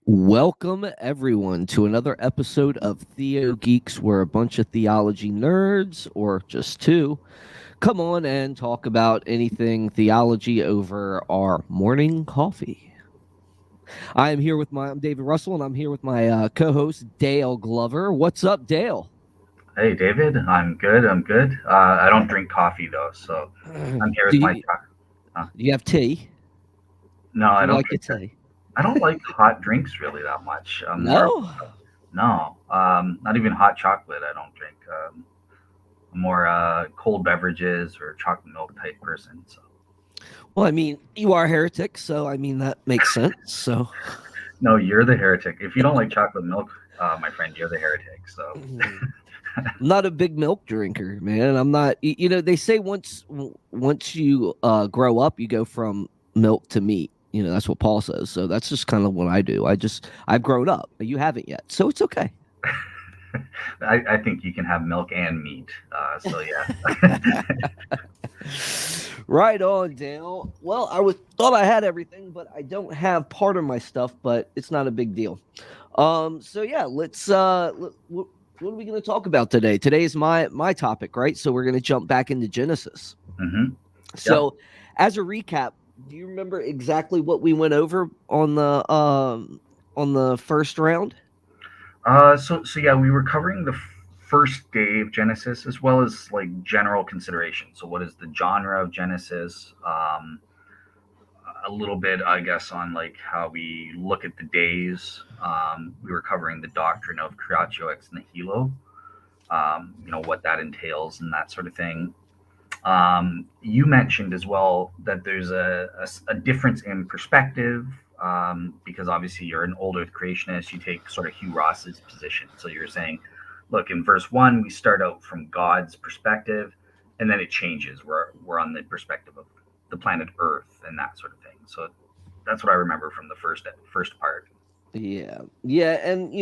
Welcome, everyone, to another episode of TheoGeeks, where a bunch of theology nerds, or just two, come on and talk about anything theology over our morning coffee. I'm David Russell, and I'm here with my co-host Dale Glover. What's up, Dale? Hey David, I'm good. I'm good. I don't drink coffee though, so I'm here Do with my. you do you have tea? No, Do I you don't like your drink it. tea? I don't like hot drinks really that much. I'm more of No. no, not even hot chocolate. I don't drink. I'm more cold beverages or chocolate milk type person. So Well, I mean, you are a heretic, so I mean that makes sense. So. no, you're the heretic. If you don't like chocolate milk, my friend, you're the heretic. So I'm not a big milk drinker, man. I'm not. They say once you grow up, you go from milk to meat. That's what Paul says. So that's just kind of what I do. I've grown up. You haven't yet, so it's okay. I think you can have milk and meat. So yeah. Right on, Dale. Well, I thought I had everything, but I don't have part of my stuff. But it's not a big deal. So yeah, let's. What are we going to talk about today? Today is my topic, right? So we're going to jump back into Genesis. hmm Yep. So, as a recap, do you remember exactly what we went over on the first round? So yeah, we were covering the first day of Genesis as well as like general consideration. So what is the genre of Genesis? A little bit, I guess, on like how we look at the days. We were covering the doctrine of creatio ex nihilo. What that entails and that sort of thing. You mentioned as well that there's a difference in perspective because obviously you're an old earth creationist. You take sort of Hugh Ross's position. So you're saying, look, in verse one, we start out from God's perspective, and then it changes. We're on the perspective of the planet Earth and that sort of thing. So that's what I remember from the first part. Yeah, yeah, and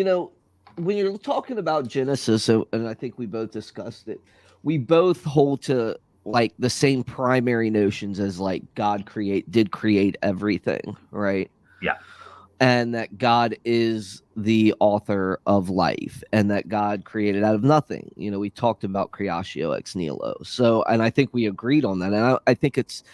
when you're talking about Genesis, and I think we both discussed it, we both hold to like the same primary notions as like God did create everything, right? Yeah. And that God is the author of life and that God created out of nothing. We talked about creatio ex nihilo. So, and I think we agreed on that. And I think it's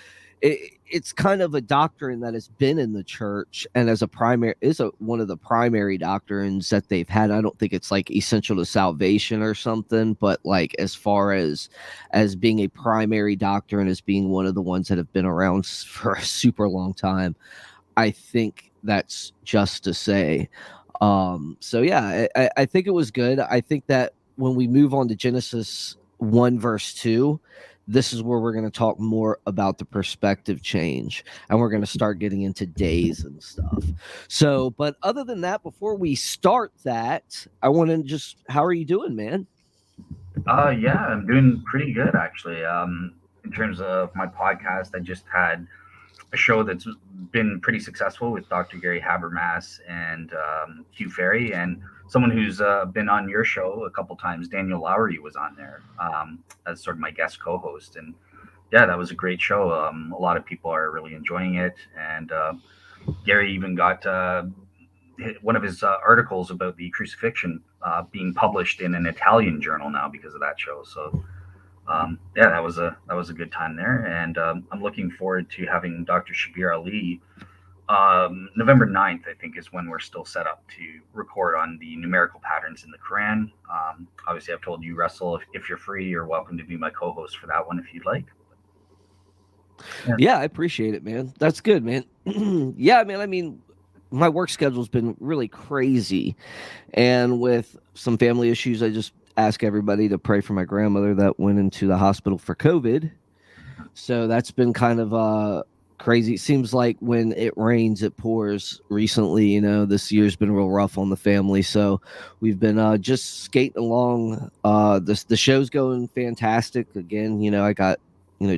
kind of a doctrine that has been in the church and as a primary is one of the primary doctrines that they've had. I don't think it's like essential to salvation or something, but like as being a primary doctrine, as being one of the ones that have been around for a super long time. I think that's just to say. So yeah, I think it was good. I think that when we move on to Genesis 1 verse 2, this is where we're going to talk more about the perspective change and we're going to start getting into days and stuff. So, but other than that, before we start that, I want to just, how are you doing, man? Yeah, I'm doing pretty good actually. In terms of my podcast, I just had a show that's been pretty successful with Dr. Gary Habermas and Hugh Ferry, and someone who's been on your show a couple times. Daniel Lowry was on there as sort of my guest co-host, and yeah, that was a great show. A lot of people are really enjoying it, and Gary even got one of his articles about the crucifixion being published in an Italian journal now because of that show. So yeah, that was a good time there, and I'm looking forward to having Dr. Shabir Ali. November 9th, I think, is when we're still set up to record on the numerical patterns in the Quran. Obviously, I've told you, Russell, if you're free, you're welcome to be my co-host for that one if you'd like. Yeah. Yeah, I appreciate it, man. That's good, man. Yeah, man. I mean, my work schedule's been really crazy. And with some family issues, I just ask everybody to pray for my grandmother that went into the hospital for COVID. So that's been kind of crazy. It seems like when it rains, it pours recently. This year's been real rough on the family. So we've been just skating along. The show's going fantastic. Again, I got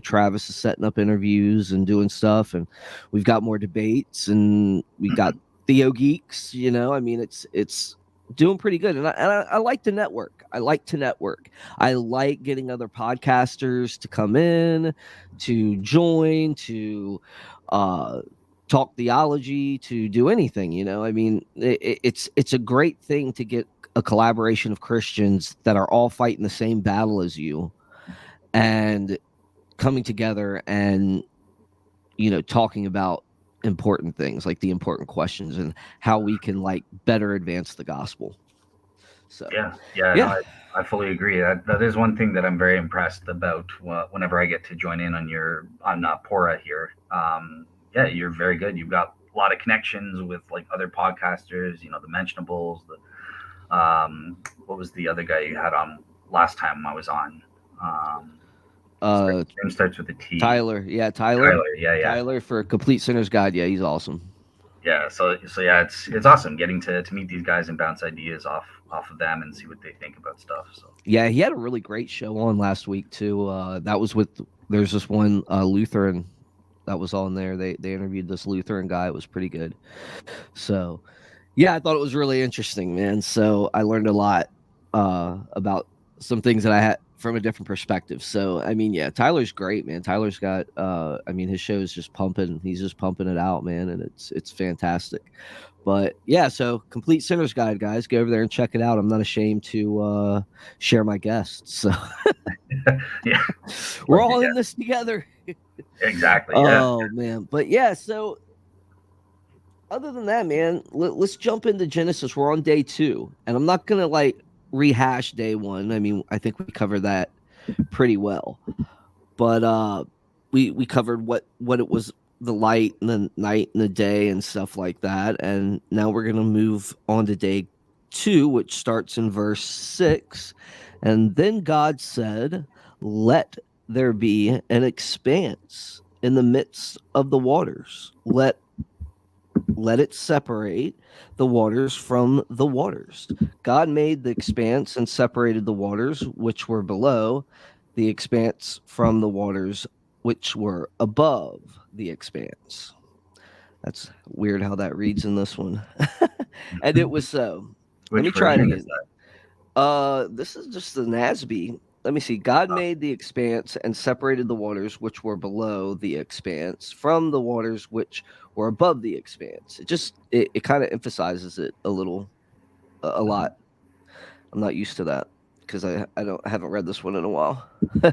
Travis is setting up interviews and doing stuff, and we've got more debates, and we got TheoGeeks. I mean, it's doing pretty good, and I like to network. I like to network. I like getting other podcasters to come in, to join, to uh talk theology, to do anything. I mean, it's a great thing to get a collaboration of Christians that are all fighting the same battle as you and coming together and talking about important things, like the important questions, and how we can like better advance the gospel. So Yeah, yeah, no, yeah. I fully agree. That is one thing that I'm very impressed about whenever I get to join in on your on PorA here. Yeah, you're very good. You've got a lot of connections with like other podcasters. The Mentionables. What was the other guy you had on last time I was on? Um, uh name starts with a T. Tyler, yeah, Tyler. Tyler. Yeah, yeah. Tyler for Complete Sinner's Guide. Yeah, he's awesome. Yeah, so yeah, it's awesome getting to meet these guys and bounce ideas off of them and see what they think about stuff. So Yeah, he had a really great show on last week too. That was with there's this one Lutheran that was on there. They interviewed this Lutheran guy. It was pretty good. So yeah, I thought it was really interesting, man. So I learned a lot about some things that I had from a different perspective. So I mean, yeah, Tyler's great, man. Tyler's got I mean, his show is just pumping. He's just pumping it out, man, and it's fantastic. But yeah, so Complete Sinner's Guide, guys, go over there and check it out. I'm not ashamed to share my guests. So yeah, we're all in this together. exactly. Yeah. Oh man, but yeah, so other than that, man, let's jump into Genesis. We're on day 2, and I'm not gonna like rehash day 1. I mean, I think we covered that pretty well, but we covered what it was, the light and the night and the day and stuff like that, and now we're gonna move on to day 2, which starts in verse 6, and then God said, "Let there be an expanse in the midst of the waters. Let it separate the waters from the waters." God made the expanse and separated the waters which were below the expanse from the waters which were above the expanse. That's weird how that reads in this one. And it was so. Let Which me try it version is again. that? This is just the NASB. Let me see. God made the expanse and separated the waters which were below the expanse from the waters which were above the expanse. It kind of emphasizes it a lot. I'm not used to that because I haven't read this one in a while. No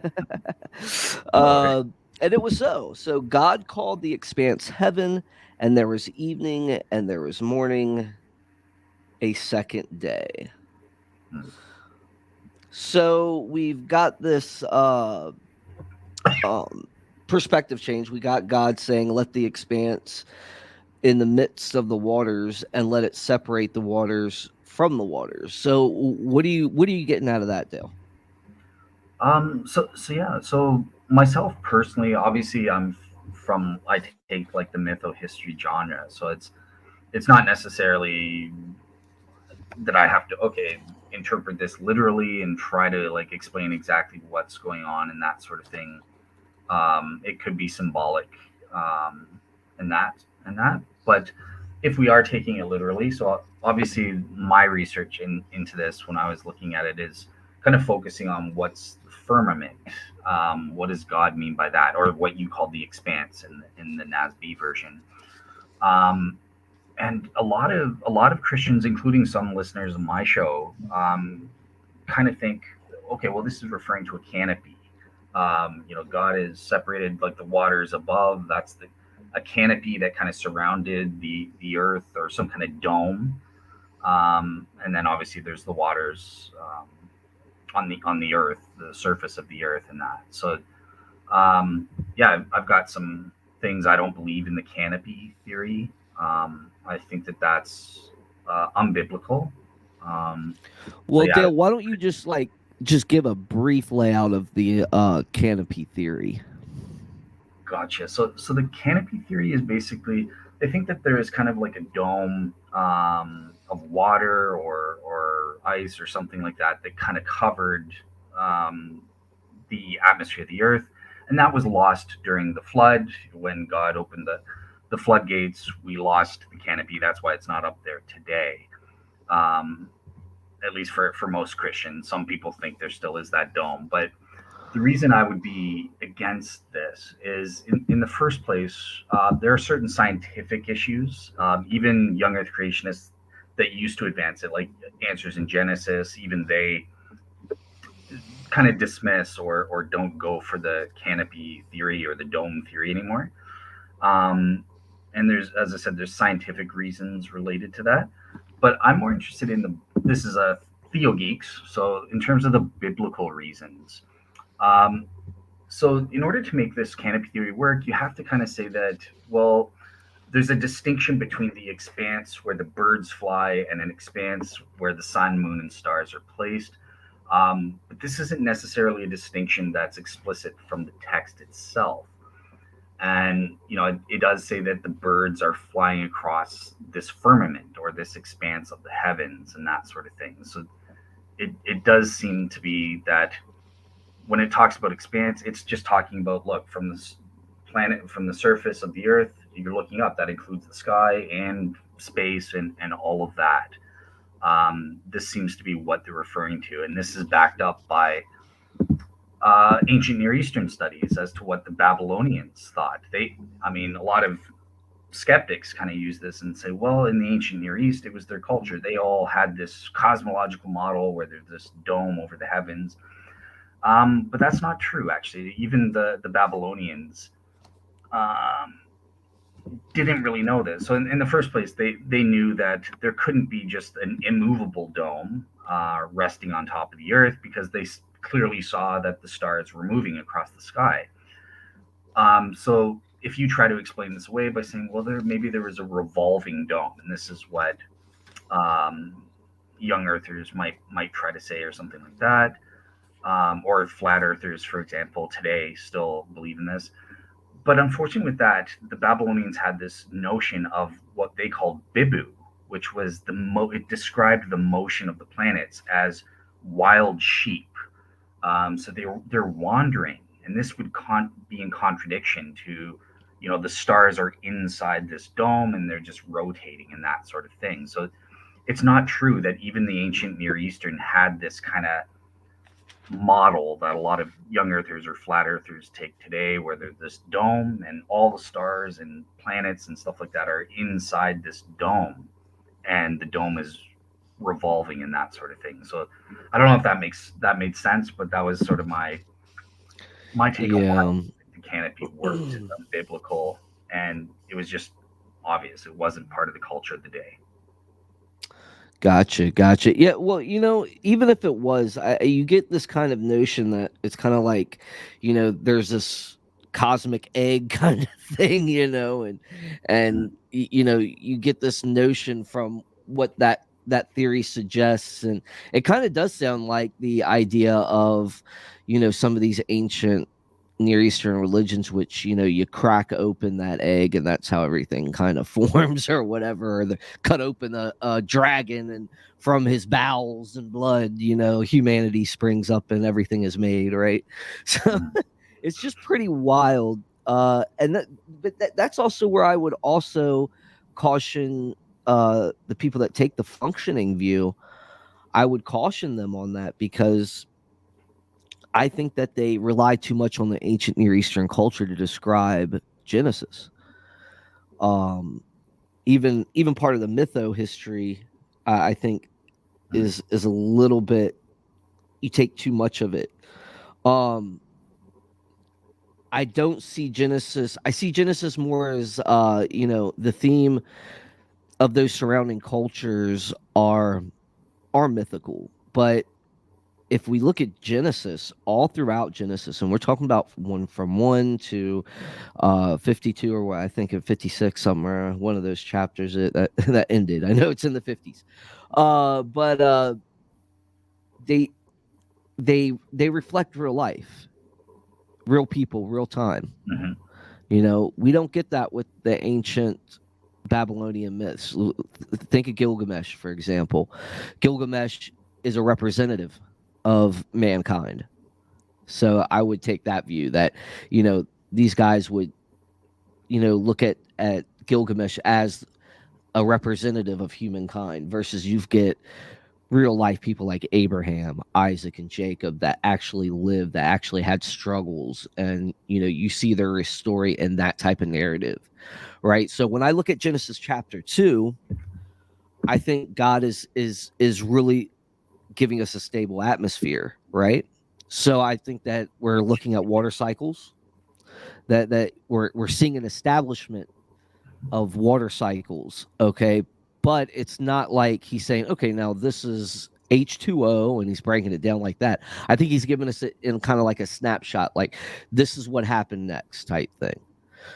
worries. uh, and it was so. So God called the expanse heaven, and there was evening, and there was morning, a second day. Hmm. So we've got this um, perspective change. We got God saying, "Let the expanse in the midst of the waters, and let it separate the waters from the waters." So what are you getting out of that, Dale? So yeah. So myself personally, obviously, I take like the mytho history genre. So it's not necessarily that I have to interpret this literally and try to like explain exactly what's going on and that sort of thing. It could be symbolic, um, and that. But if we are taking it literally, so obviously my research into this when I was looking at it is kind of focusing on what's the firmament. What does God mean by that, or what you call the expanse in the NASB version? Um, and a lot of Christians, including some listeners of my show, kind of think, okay, well, this is referring to a canopy. God is separated like the waters above. That's a canopy that kind of surrounded the earth or some kind of dome. And then obviously there's the waters on the earth, the surface of the earth, and that. So yeah, I've got some things I don't believe in the canopy theory. I think that that's unbiblical. Um, so Well, yeah, Dale, why don't you just give a brief layout of the canopy theory? gotcha. So the canopy theory is basically they think that there is kind of like a dome of water or ice or something like that that kind of covered um, the atmosphere of the earth, and that was lost during the flood when God opened the floodgates. We lost the canopy. That's why it's not up there today. Um, at least for most Christians. Some people think there still is that dome, but the reason I would be against this is, in the first place, there are certain scientific issues, even young Earth creationists that used to advance it, like Answers in Genesis, even they kind of dismiss or don't go for the canopy theory or the dome theory anymore. Um, and there's, as I said, there's scientific reasons related to that. But I'm more interested in this is a TheoGeeks. So in terms of the biblical reasons, um, so in order to make this canopy theory work, you have to kind of say that, well, there's a distinction between the expanse where the birds fly and an expanse where the sun, moon, and stars are placed. But this isn't necessarily a distinction that's explicit from the text itself. And it does say that the birds are flying across this firmament or this expanse of the heavens and that sort of thing. So it does seem to be that when it talks about expanse, it's just talking about, look, from this planet, from the surface of the earth, you're looking up, that includes the sky and space and all of that. This seems to be what they're referring to, and this is backed up by ancient Near Eastern studies as to what the Babylonians thought. I mean, a lot of skeptics kind of use this and say, well, in the ancient Near East, it was their culture. They all had this cosmological model where there's this dome over the heavens. But that's not true, actually. Even the Babylonians um, didn't really know this. So in the first place, they knew that there couldn't be just an immovable dome resting on top of the earth, because they clearly saw that the stars were moving across the sky. So if you try to explain this away by saying, well, maybe there was a revolving dome, and this is what um, young earthers might try to say, or something like that, or flat earthers, for example, today still believe in this. But unfortunately, with that, the Babylonians had this notion of what they called bibu, which was it described the motion of the planets as wild sheep. So they're wandering, and this would be in contradiction to, the stars are inside this dome and they're just rotating and that sort of thing. So it's not true that even the ancient Near Eastern had this kind of model that a lot of young earthers or flat earthers take today, where there's this dome and all the stars and planets and stuff like that are inside this dome, and the dome is revolving and that sort of thing. So I don't know if that made sense, but that was sort of my take on why Yeah. the canopy worked biblical, and it was just obvious it wasn't part of the culture of the day. Gotcha. Yeah, well, even if it was, you get this kind of notion that it's kind of like, there's this cosmic egg kind of thing, and you get this notion from what that theory suggests, and it kind of does sound like the idea of, some of these ancient Near Eastern religions, which you crack open that egg and that's how everything kind of forms, or whatever. Or cut open a dragon, and from his bowels and blood, humanity springs up and everything is made, right? So Mm-hmm. it's just pretty wild. That's also where I would also caution the people that take the functioning view. I would caution them on that, because I think that they rely too much on the ancient Near Eastern culture to describe Genesis. Um, even part of the mytho history, I think, is a little bit, you take too much of it. Um, I don't see Genesis. I see Genesis more as the theme of those surrounding cultures are mythical, but if we look at Genesis, all throughout Genesis, and we're talking about from 1 to 52, or what I think of 56, somewhere, one of those chapters that ended. I know it's in the 50s, but they they reflect real life, real people, real time. Mm-hmm. We don't get that with the ancient Babylonian myths. Think of Gilgamesh, for example. Gilgamesh is a representative of mankind. So I would take that view that, these guys would, look at Gilgamesh as a representative of humankind, versus you get real life people like Abraham, Isaac, and Jacob that actually lived, that actually had struggles, and you see their story in that type of narrative, right? So when I look at Genesis chapter 2, I think God is really giving us a stable atmosphere, right? So I think that we're looking at water cycles, that we're seeing an establishment of water cycles, okay? But it's not like he's saying, okay, now this is H2O and he's breaking it down like that. I think he's giving us it in kind of like a snapshot, like this is what happened next type thing.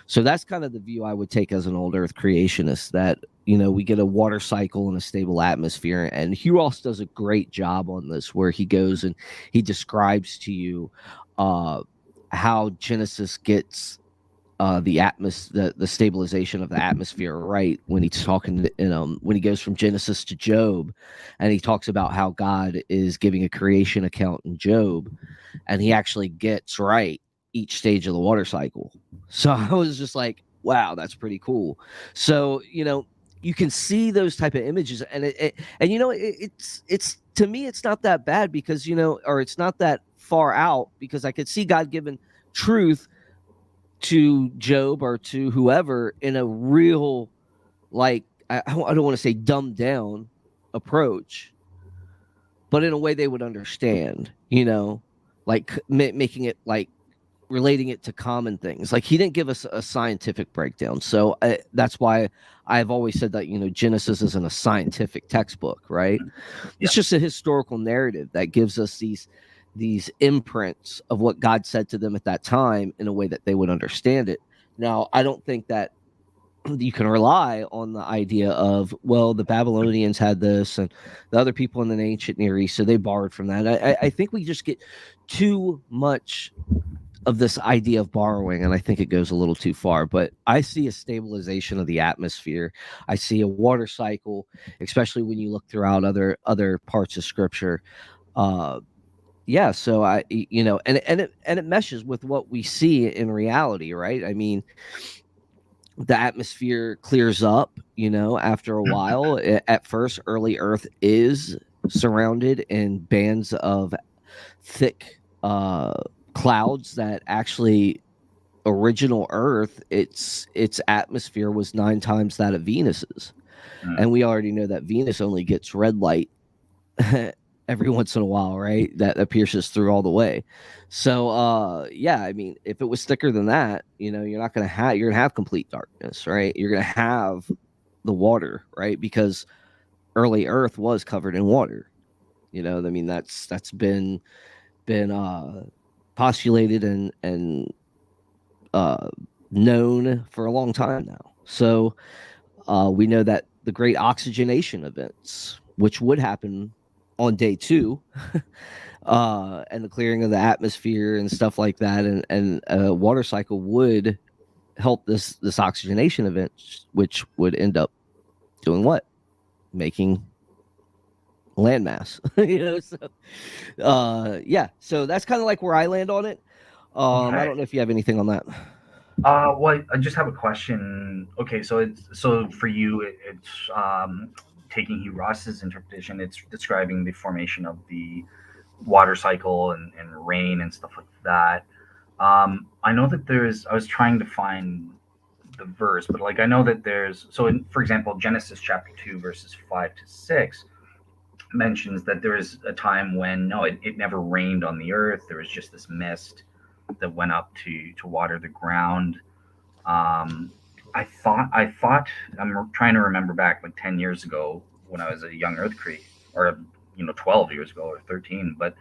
So that's kind of the view I would take as an old Earth creationist, that we get a water cycle and a stable atmosphere. And Hugh Ross does a great job on this, where he goes and he describes to you how Genesis gets the stabilization of the atmosphere right, when he's talking when he goes from Genesis to Job, and he talks about how God is giving a creation account in Job, and he actually gets right each stage of the water cycle. So I was just like, wow, that's pretty cool. So you can see those type of images, and it's to me, it's not that bad, because or it's not that far out, because I could see God giving truth to Job or to whoever in a real, like, I don't want to say dumbed down approach, but in a way they would understand, like making it like relating it to common things. Like, he didn't give us a scientific breakdown. So that's why I've always said that, Genesis isn't a scientific textbook, right? Yeah. It's just a historical narrative that gives us these imprints of what God said to them at that time in a way that they would understand it. Now, I don't think that you can rely on the idea of, well, the Babylonians had this and the other people in the ancient Near East, so they borrowed from that. I think we just get too much of this idea of borrowing, and I think it goes a little too far. But I see a stabilization of the atmosphere. I see a water cycle, especially when you look throughout other parts of Scripture. Yeah, so and it meshes with what we see in reality, right? I mean, the atmosphere clears up, after a while. At first, early Earth is surrounded in bands of thick clouds that actually original Earth, its atmosphere was 9 times that of Venus's. And we already know that Venus only gets red light every once in a while, right? That pierces through all the way. So yeah, I mean, if it was thicker than that, you're gonna have complete darkness, right? You're gonna have the water, right? Because early Earth was covered in water. I mean, that's been postulated and uh known for a long time now. So we know that the great oxygenation events, which would happen on day 2, and the clearing of the atmosphere and stuff like that, and a water cycle would help this oxygenation event, which would end up doing what? Making landmass. So yeah, so that's kind of like where I land on it. I Okay. don't know if you have anything on that. Well, I just have a question. Okay, so for you, it's taking Hugh Ross's interpretation. It's describing the formation of the water cycle and rain and stuff like that. I know that there's. I was trying to find the verse, but like I know that there's. So, for example, Genesis chapter 2 verses 5 to 6 mentions that there is a time when no, it never rained on the earth. There was just this mist that went up to water the ground. um, I thought I'm trying to remember back like 10 years ago when I was a young Earth Creek, or 12 years ago or 13. But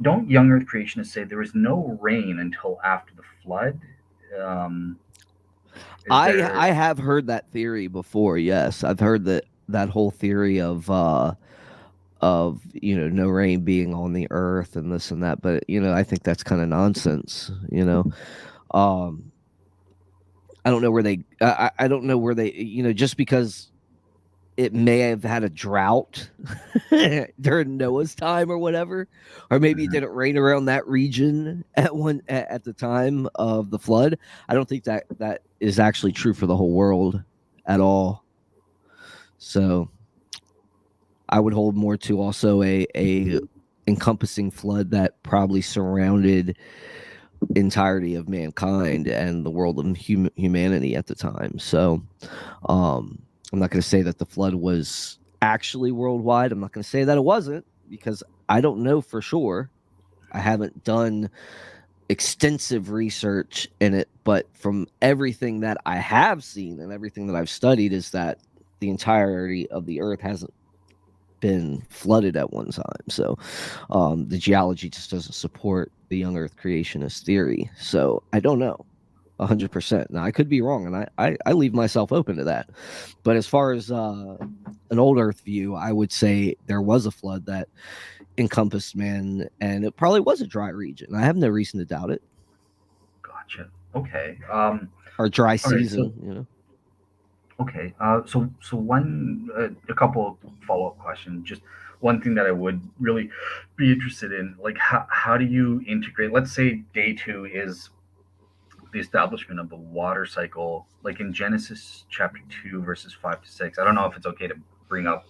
don't young Earth creationists say there was no rain until after the flood? Um, is I there? have heard that theory before. Yes, I've heard that whole theory of no rain being on the earth and this and that, but I think that's kind of nonsense. um I don't know where they I don't know where they, just because it may have had a drought during Noah's time or whatever, or maybe it Mhm. didn't rain around that region at the time of the flood. I don't think that is actually true for the whole world at all. So I would hold more to also a encompassing flood that probably surrounded entirety of mankind and the world of humanity at the time. So I'm not going to say that the flood was actually worldwide. I'm not going to say that it wasn't, because I don't know for sure. I haven't done extensive research in it, but from everything that I have seen and everything that I've studied is that the entirety of the earth hasn't been flooded at one time. So the geology just doesn't support the young earth creationist theory. So I don't know 100%. Now I could be wrong, and I leave myself open to that. But as far as an old earth view, I would say there was a flood that encompassed man, and it probably was a dry region. I have no reason to doubt it. Gotcha. Okay. Or dry All right. So season. okay. So one a couple follow up questions. Just one thing that I would really be interested in, like how do you integrate? Let's say day two is the establishment of the water cycle, like in Genesis chapter 2, verses 5 to 6. I don't know if it's okay to bring up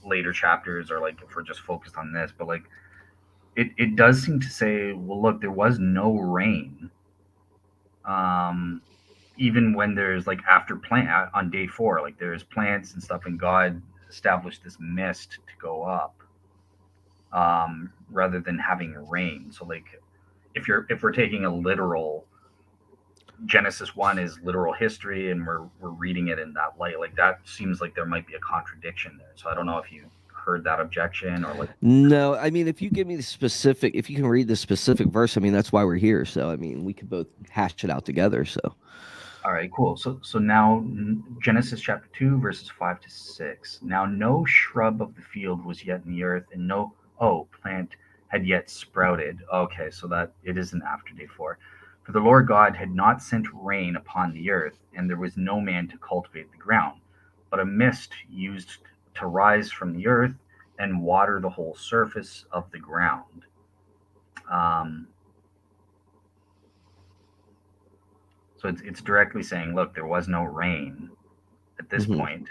later chapters or like if we're just focused on this, but like it does seem to say, well, look, there was no rain. Um, Even when there's like after plant on day four, like there's plants and stuff, and God established this mist to go up rather than having rain. So like if we're taking a literal Genesis 1 is literal history and we're reading it in that light, like that seems like there might be a contradiction there. So I don't know if you heard that objection or like. No, I mean, if you give me the specific, if you can read the specific verse, I mean, that's why we're here. So, I mean, we could both hash it out together. So, All right, cool. So now Genesis chapter 2 verses 5 to 6. Now no shrub of the field was yet in the earth, and no plant had yet sprouted. Okay, so that it isn't after day 4. For the Lord God had not sent rain upon the earth, and there was no man to cultivate the ground, but a mist used to rise from the earth and water the whole surface of the ground. Um, so it's directly saying, look, there was no rain at this mm-hmm. point.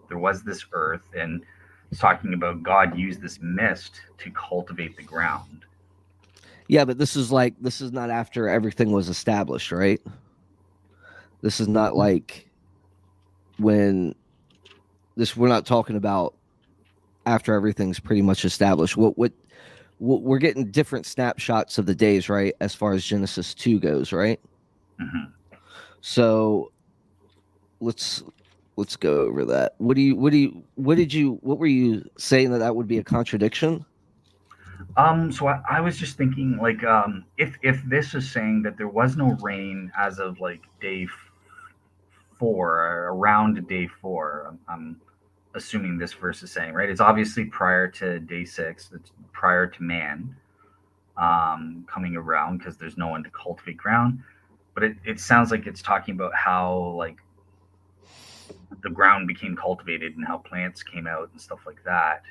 There was this earth, and it's talking about God used this mist to cultivate the ground. Yeah, but this is not after everything was established, right? This is not like when we're not talking about after everything's pretty much established. What we're getting different snapshots of the days, right? As far as Genesis 2 goes, right? Mm-hmm. So let's go over that. What were you saying that would be a contradiction? So I was just thinking, like, if this is saying that there was no rain as of like day 4, around day 4, I'm assuming this verse is saying, right? It's obviously prior to day 6. It's prior to man coming around because there's no one to cultivate ground. But it sounds like it's talking about how like the ground became cultivated and how plants came out and stuff like that.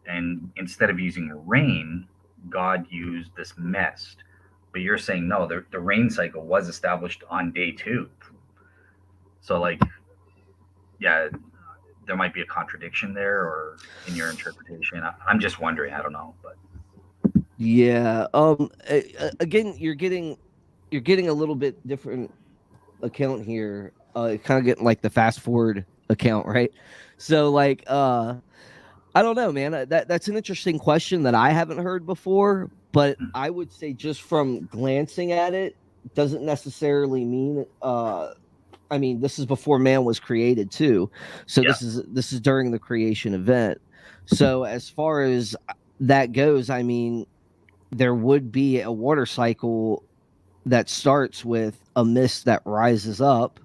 And instead of using rain, God used this mist. But you're saying no, the rain cycle was established on day 2. So like, yeah, there might be a contradiction there, or in your interpretation. I'm just wondering. I don't know, but Yeah. Again, you're getting a little bit different account here. Kind of getting like the fast forward account, right? So like, I don't know, man. That's an interesting question that I haven't heard before. But I would say just from glancing at it, doesn't necessarily mean. I mean, this is before man was created too. So yeah, this is during the creation event. So as far as that goes, I mean, there would be a water cycle that starts with a mist that rises up.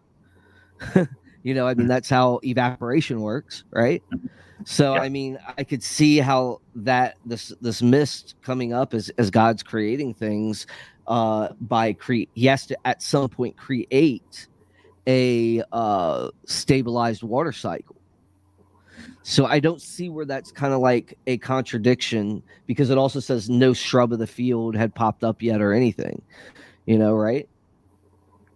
I mean, that's how evaporation works, right? So yeah, I mean, I could see how this mist coming up as God's creating things he has to at some point create a stabilized water cycle. So I don't see where that's kind of like a contradiction, because it also says no shrub of the field had popped up yet or anything, right?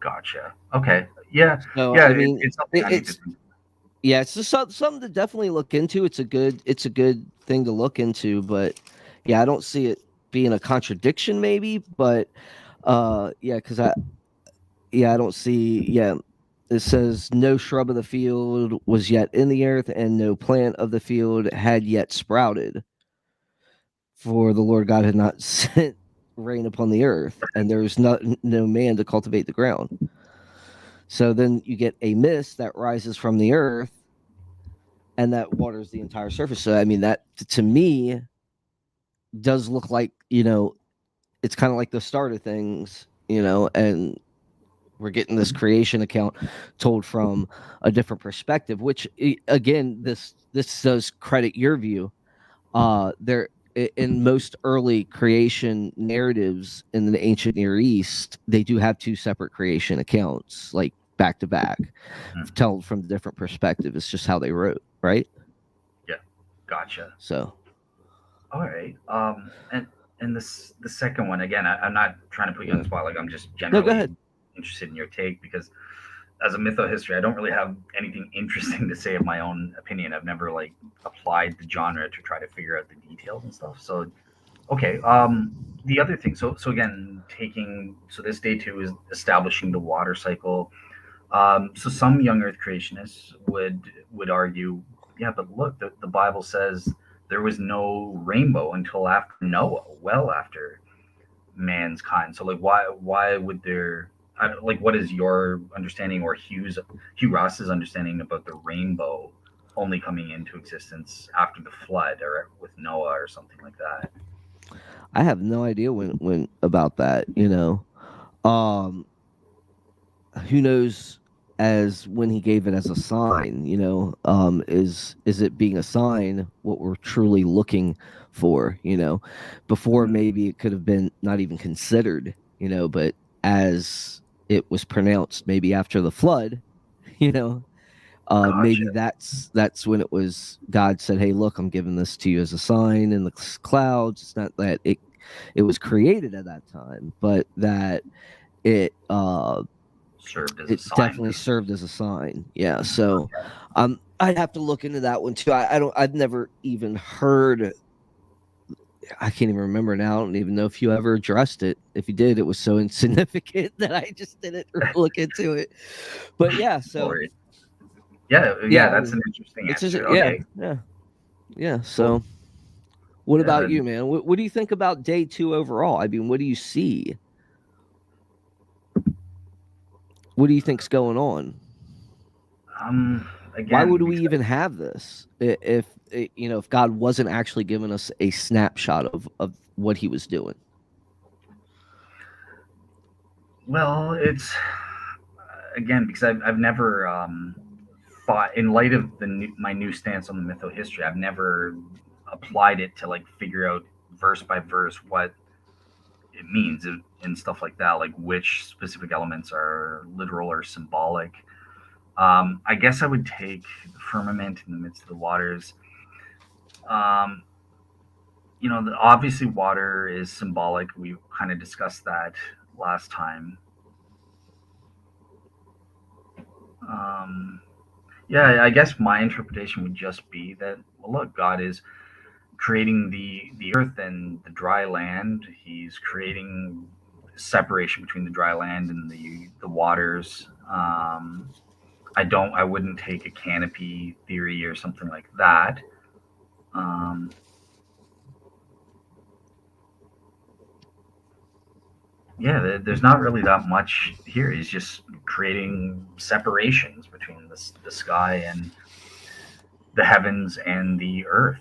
gotcha. Okay, yeah, So yeah. I mean, It's something I need to it's think. Yeah, it's just something to definitely look into. It's a good thing to look into, but yeah, I don't see it being a contradiction, maybe, but yeah, because I don't see, yeah. It says no shrub of the field was yet in the earth, and no plant of the field had yet sprouted, for the Lord God had not sent rain upon the earth, and there was no man to cultivate the ground. So then you get a mist that rises from the earth, and that waters the entire surface. So I mean, that to me does look like, it's kind of like the start of things, and we're getting this creation account told from a different perspective, which again, this does credit your view. There, in most early creation narratives in the ancient Near East, they do have two separate creation accounts, like back to back, Hmm. told from the different perspective. It's just how they wrote, right? Yeah, gotcha. So All right. And this the second one again. I'm not trying to put you on yeah. the spot. Like I'm just No, go generally ahead. interested in your take because as a mytho history, I don't really have anything interesting to say of my own opinion. I've never like applied the genre to try to figure out the details and stuff. So okay. The other thing. So again, taking so this day two is establishing the water cycle. So some young Earth creationists would argue, yeah, but look, the Bible says there was no rainbow until after Noah, well after man's kind. So like, why would there? Like, what is your understanding or Hugh Ross's understanding about the rainbow only coming into existence after the flood or with Noah or something like that? I have no idea when about that. Um, who knows as when he gave it as a sign, is it being a sign what we're truly looking for, before Mhm. maybe it could have been not even considered, but as it was pronounced maybe after the flood, you know maybe Gotcha. that's when it was God said, hey, look, I'm giving this to you as a sign in the clouds. It's not that it was created at that time, but that it Served as a it sign. definitely served as a sign. Yeah. So I'd have to look into that one too. I've never even heard. I can't even remember now. I don't even know if you ever addressed it. If you did, it was so insignificant that I just didn't look into it. But yeah, No so worries. Yeah, yeah, yeah, I that's mean, an interesting it's just answer. yeah, Okay. yeah, yeah. Well, So what yeah. about you, man? What do you think about day two overall? I mean, what do you see? What do you think's going on? Why would Again, we because even have this if God wasn't actually giving us a snapshot of what He was doing? well, it's again because I've never thought in light of my new stance on the mytho history. I've never applied it to like figure out verse by verse what it means and stuff like that. Like which specific elements are literal or symbolic. I guess I would take the firmament in the midst of the waters. Um, obviously water is symbolic. We kind of discussed that last time. Um, yeah, I guess my interpretation would just be that well, look, God is creating the earth and the dry land. He's creating separation between the dry land and the waters. I wouldn't take a canopy theory or something like that. Um, yeah, there's not really that much here. He's just creating separations between the sky and the heavens and the earth,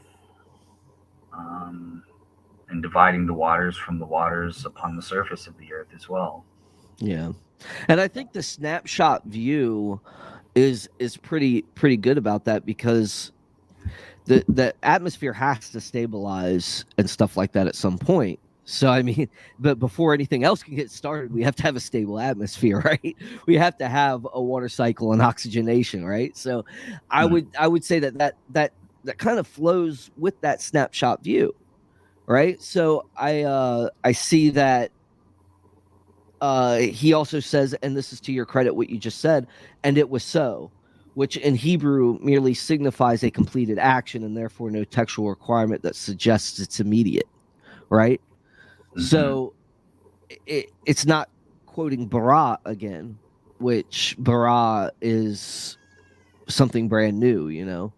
um, and dividing the waters from the waters upon the surface of the earth as well. Yeah, and I think the snapshot view is pretty good about that, because the atmosphere has to stabilize and stuff like that at some point. So I mean, but before anything else can get started, we have to have a stable atmosphere, right? We have to have a water cycle and oxygenation, right? So Hmm. I would say that kind of flows with that snapshot view, right? So I see that he also says, and this is to your credit what you just said, and it was so. which in Hebrew merely signifies a completed action and therefore no textual requirement that suggests it's immediate, right? Hmm. So it's not quoting bara again, which bara is something brand new, you know.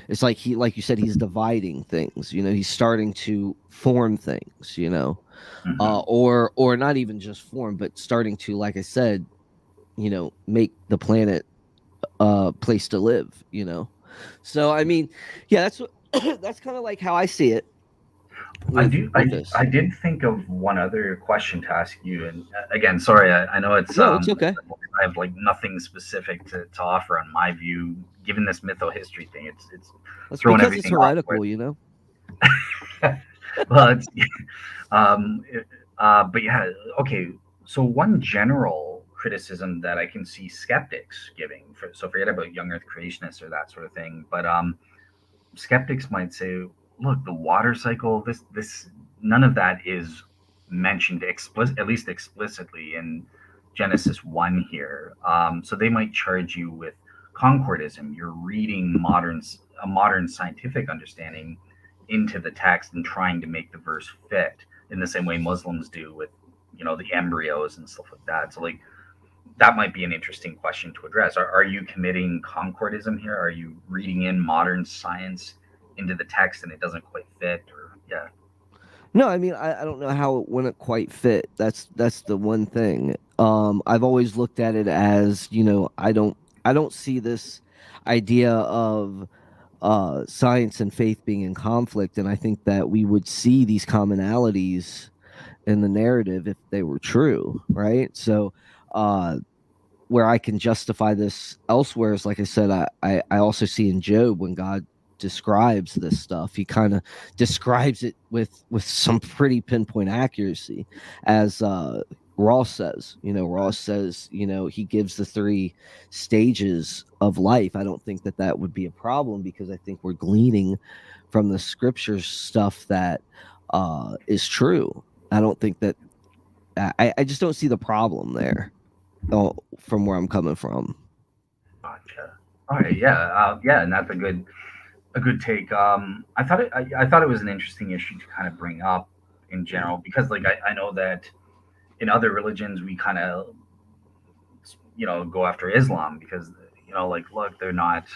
It's like he, like you said, he's dividing things, you know, he's starting to form things, you know, Hmm. or not even just form, but starting to, like I said, you know, make the planet a place to live, you know. So I mean, yeah, that's what that's kind of like how I see it I with do. I this. did think of one other question to ask you, and again, sorry, I know it's No, it's okay. I have like nothing specific to offer on my view. Given this mytho history thing, it's That's throwing because it's everything off. With heretical, you know. well, it's it, but yeah, okay. So one general criticism that I can see skeptics giving, so forget about young Earth creationists or that sort of thing, but skeptics might say, look, the water cycle, this none of that is mentioned at least explicitly in Genesis 1 here. So they might charge you with concordism. You're reading a modern scientific understanding into the text and trying to make the verse fit in the same way Muslims do with the embryos and stuff like that. So like that might be an interesting question to address. Are you committing concordism here? Are you reading in modern science into the text and it doesn't quite fit? Or yeah. No, I mean, I don't know how it wouldn't quite fit. That's the one thing. I've always looked at it as, you know, I don't see this idea of science and faith being in conflict, and I think that we would see these commonalities in the narrative if they were true, right? So, uh, where I can justify this elsewhere is, like I said, I also see in Job when God describes this stuff, he kind of describes it with some pretty pinpoint accuracy, as Ross says. You know, Ross says, you know, he gives the three stages of life. I don't think that that would be a problem because I think we're gleaning from the scriptures stuff that is true. I don't think that I just don't see the problem there. Oh, from where I'm coming from. Gotcha. All right. Yeah. Yeah. And that's a good take. I thought it was an interesting issue to kind of bring up in general because like I know that in other religions we kind of go after Islam because like look they're not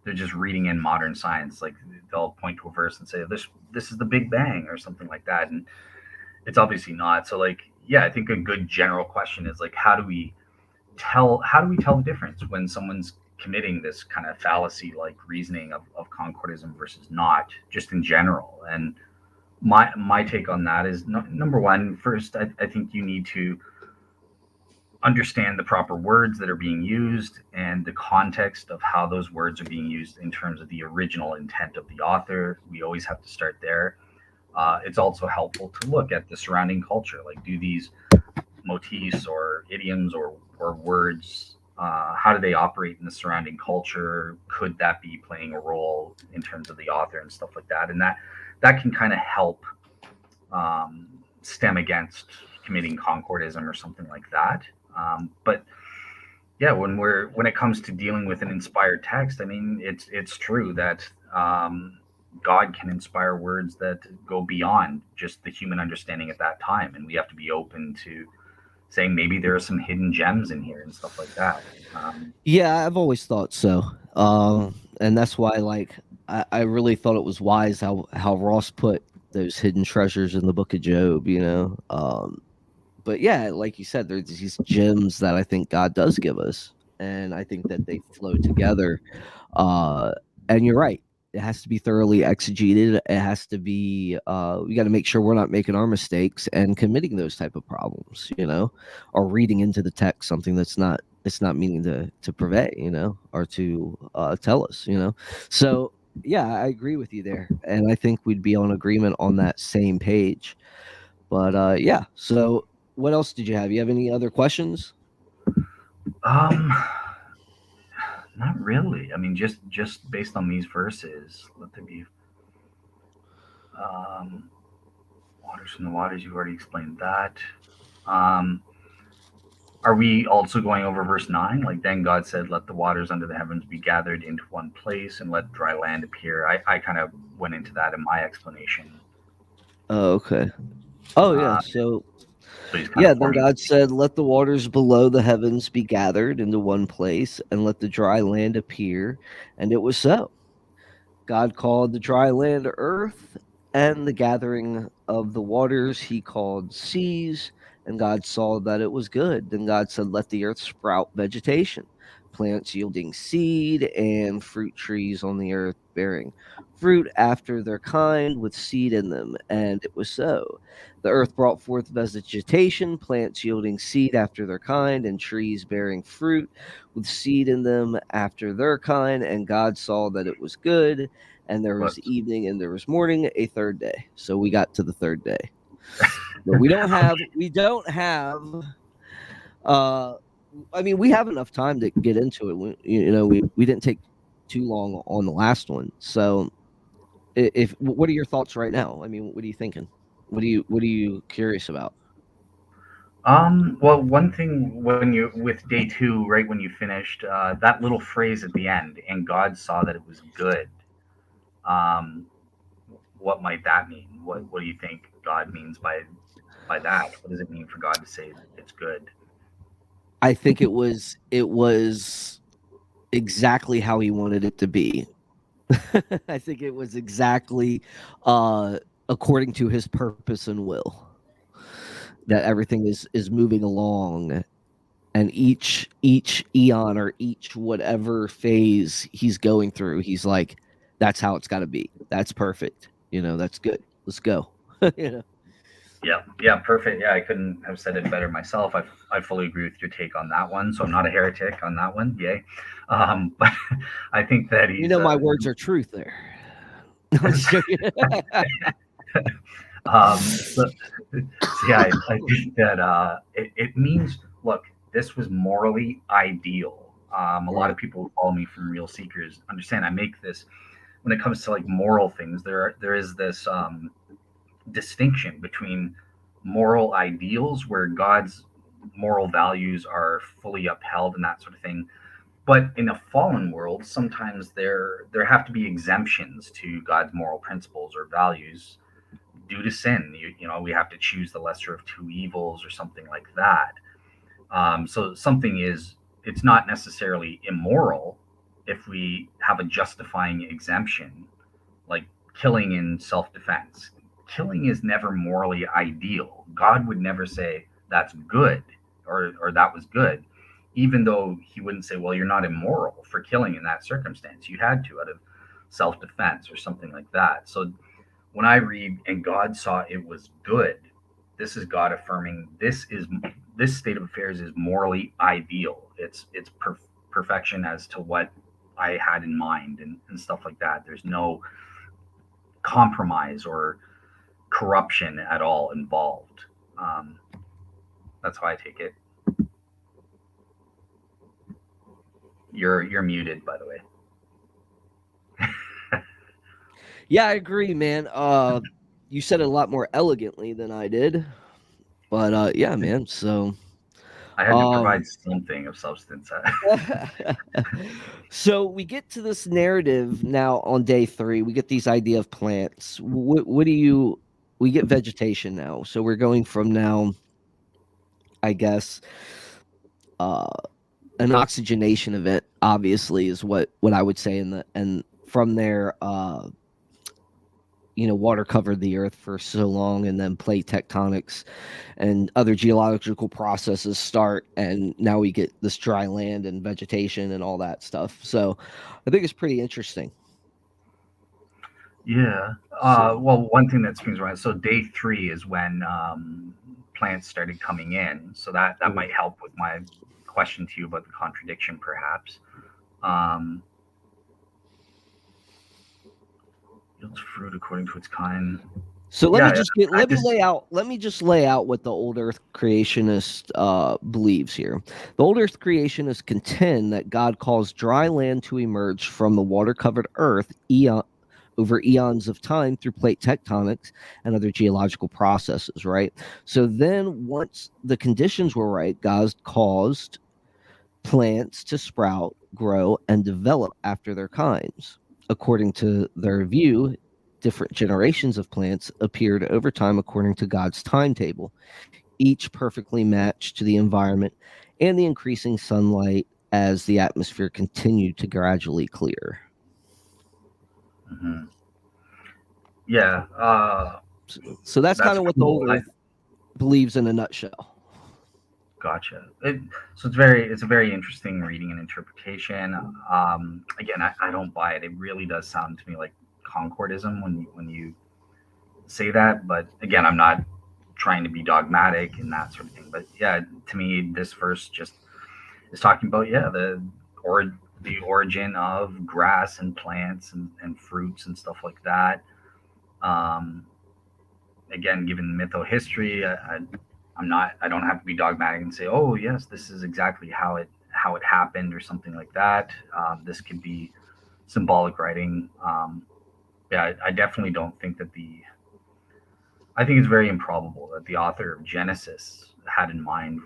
they're just reading in modern science. Like they'll point to a verse and say this is the Big Bang or something like that, and it's obviously not. So like yeah, I think a good general question is like how do we tell the difference when someone's committing this kind of fallacy like reasoning of concordism versus not, just in general. And my take on that is number one, first I think you need to understand the proper words that are being used and the context of how those words are being used in terms of the original intent of the author. We always have to start there. It's also helpful to look at the surrounding culture. Like, do these motifs or idioms or words, how do they operate in the surrounding culture? Could that be playing a role in terms of the author and stuff like that? And that can kind of help stem against committing concordism or something like that. But yeah, when it comes to dealing with an inspired text, I mean, it's true that God can inspire words that go beyond just the human understanding at that time, and we have to be open to saying maybe there are some hidden gems in here and stuff like that. Yeah, I've always thought so. And that's why, like, I really thought it was wise how Ross put those hidden treasures in the Book of Job. You know, but yeah, like you said, there's these gems that I think God does give us, and I think that they flow together. Uh, and you're right. It has to be thoroughly exegeted. It has to be. We got to make sure we're not making our mistakes and committing those type of problems. You know, or reading into the text something that's not. It's not meaning to purvey. You know, or to tell us. You know, so yeah, I agree with you there, and I think we'd be on agreement on that same page. But yeah, so what else did you have? You have any other questions? Um, Not really. I mean, just based on these verses, let there be um, waters from the waters. You've already explained that. Um, Are we also going over verse 9? Like, then God said, let the waters under the heavens be gathered into one place and let dry land appear. I kind of went into that in my explanation. Oh, okay. Oh, yeah. Uh, So, so he's kind yeah, of then forming. God said, let the waters below the heavens be gathered into one place, and let the dry land appear. And it was so. God called the dry land earth, and the gathering of the waters he called seas. And God saw that it was good. Then God said, let the earth sprout vegetation, plants yielding seed, and fruit trees on the earth bearing fruit after their kind with seed in them. And it was so. The earth brought forth vegetation, plants yielding seed after their kind, and trees bearing fruit with seed in them after their kind. And God saw that it was good. And there was But evening and there was morning, a third day. So we got to the third day. But we don't have uh I mean, we have enough time to get into it. We didn't take too long on the last one. So if what are your thoughts right now? I mean, what are you thinking? What are you curious about? well, one thing when you with day two, right when you finished, that little phrase at the end, and God saw that it was good. Um, what might that mean? What do you think God means by that? What does it mean for God to say it's good? I think it was exactly how he wanted it to be. I think it was exactly uh according to his purpose and will, that everything is moving along, and each eon or each whatever phase he's going through, he's like, that's how it's got to be. That's perfect. That's good. Let's go. you know Yeah, yeah, perfect. Yeah, I couldn't have said it better myself. I fully agree with your take on that one. So I'm not a heretic on that one. Yay. But I think that he's my words are truth there. No, I'm just joking. so, so yeah, I think that it means, look, this was morally ideal. A lot Right. of people who follow me from Real Seekers understand I make this when it comes to like moral things. There is this distinction between moral ideals where God's moral values are fully upheld and that sort of thing. But in a fallen world, sometimes there have to be exemptions to God's moral principles or values due to sin. We have to choose the lesser of two evils or something like that. So something is it's not necessarily immoral if we have a justifying exemption, like killing in self-defense. Killing is never morally ideal. God would never say that's good or that was good, even though he wouldn't say, well, you're not immoral for killing in that circumstance. You had to out of self-defense or something like that. So when I read and God saw it was good, this is God affirming this state of affairs is morally ideal. It's perfection as to what I had in mind and stuff like that. There's no compromise or corruption at all involved. Um, that's how I take it. You're muted, by the way. Yeah, I agree, man. You said it a lot more elegantly than I did, but yeah, man. So I had to um provide something of substance. so we get to this narrative now on day 3. We get these idea of plants. What do you? We get vegetation now. So we're going from now, I guess, uh, an oxygenation event. Obviously, is what I would say. And from there, water covered the earth for so long, and then plate tectonics and other geological processes start, and now we get this dry land and vegetation and all that stuff. So I think it's pretty interesting. Yeah. So Well, one thing that springs around. So day three is when plants started coming in. So that mhm. might help with my question to you about the contradiction, perhaps. Um, yields fruit according to its kind. So let me Yeah, just I just lay out what the old earth creationist believes here. The old earth creationists contend that God caused dry land to emerge from the water covered earth over eons of time through plate tectonics and other geological processes, right? So then once the conditions were right, God caused plants to sprout, grow, and develop after their kinds. According to their view, different generations of plants appeared over time according to God's timetable, each perfectly matched to the environment and the increasing sunlight as the atmosphere continued to gradually clear. Hmm. Yeah. So that's kind That's of what the cool. old Earth believes in a nutshell. Gotcha. So it's a very interesting reading and interpretation. Again, I don't buy it. It really does sound to me like concordism when you say that. But again, I'm not trying to be dogmatic and that sort of thing. But yeah, to me, this verse just is talking about or the origin of grass and plants and fruits and stuff like that. Um, Again, given mytho history, I don't have to be dogmatic and say, oh yes, this is exactly how it happened or something like that. This could be symbolic writing. Yeah, I definitely don't think that I think it's very improbable that the author of Genesis had in mind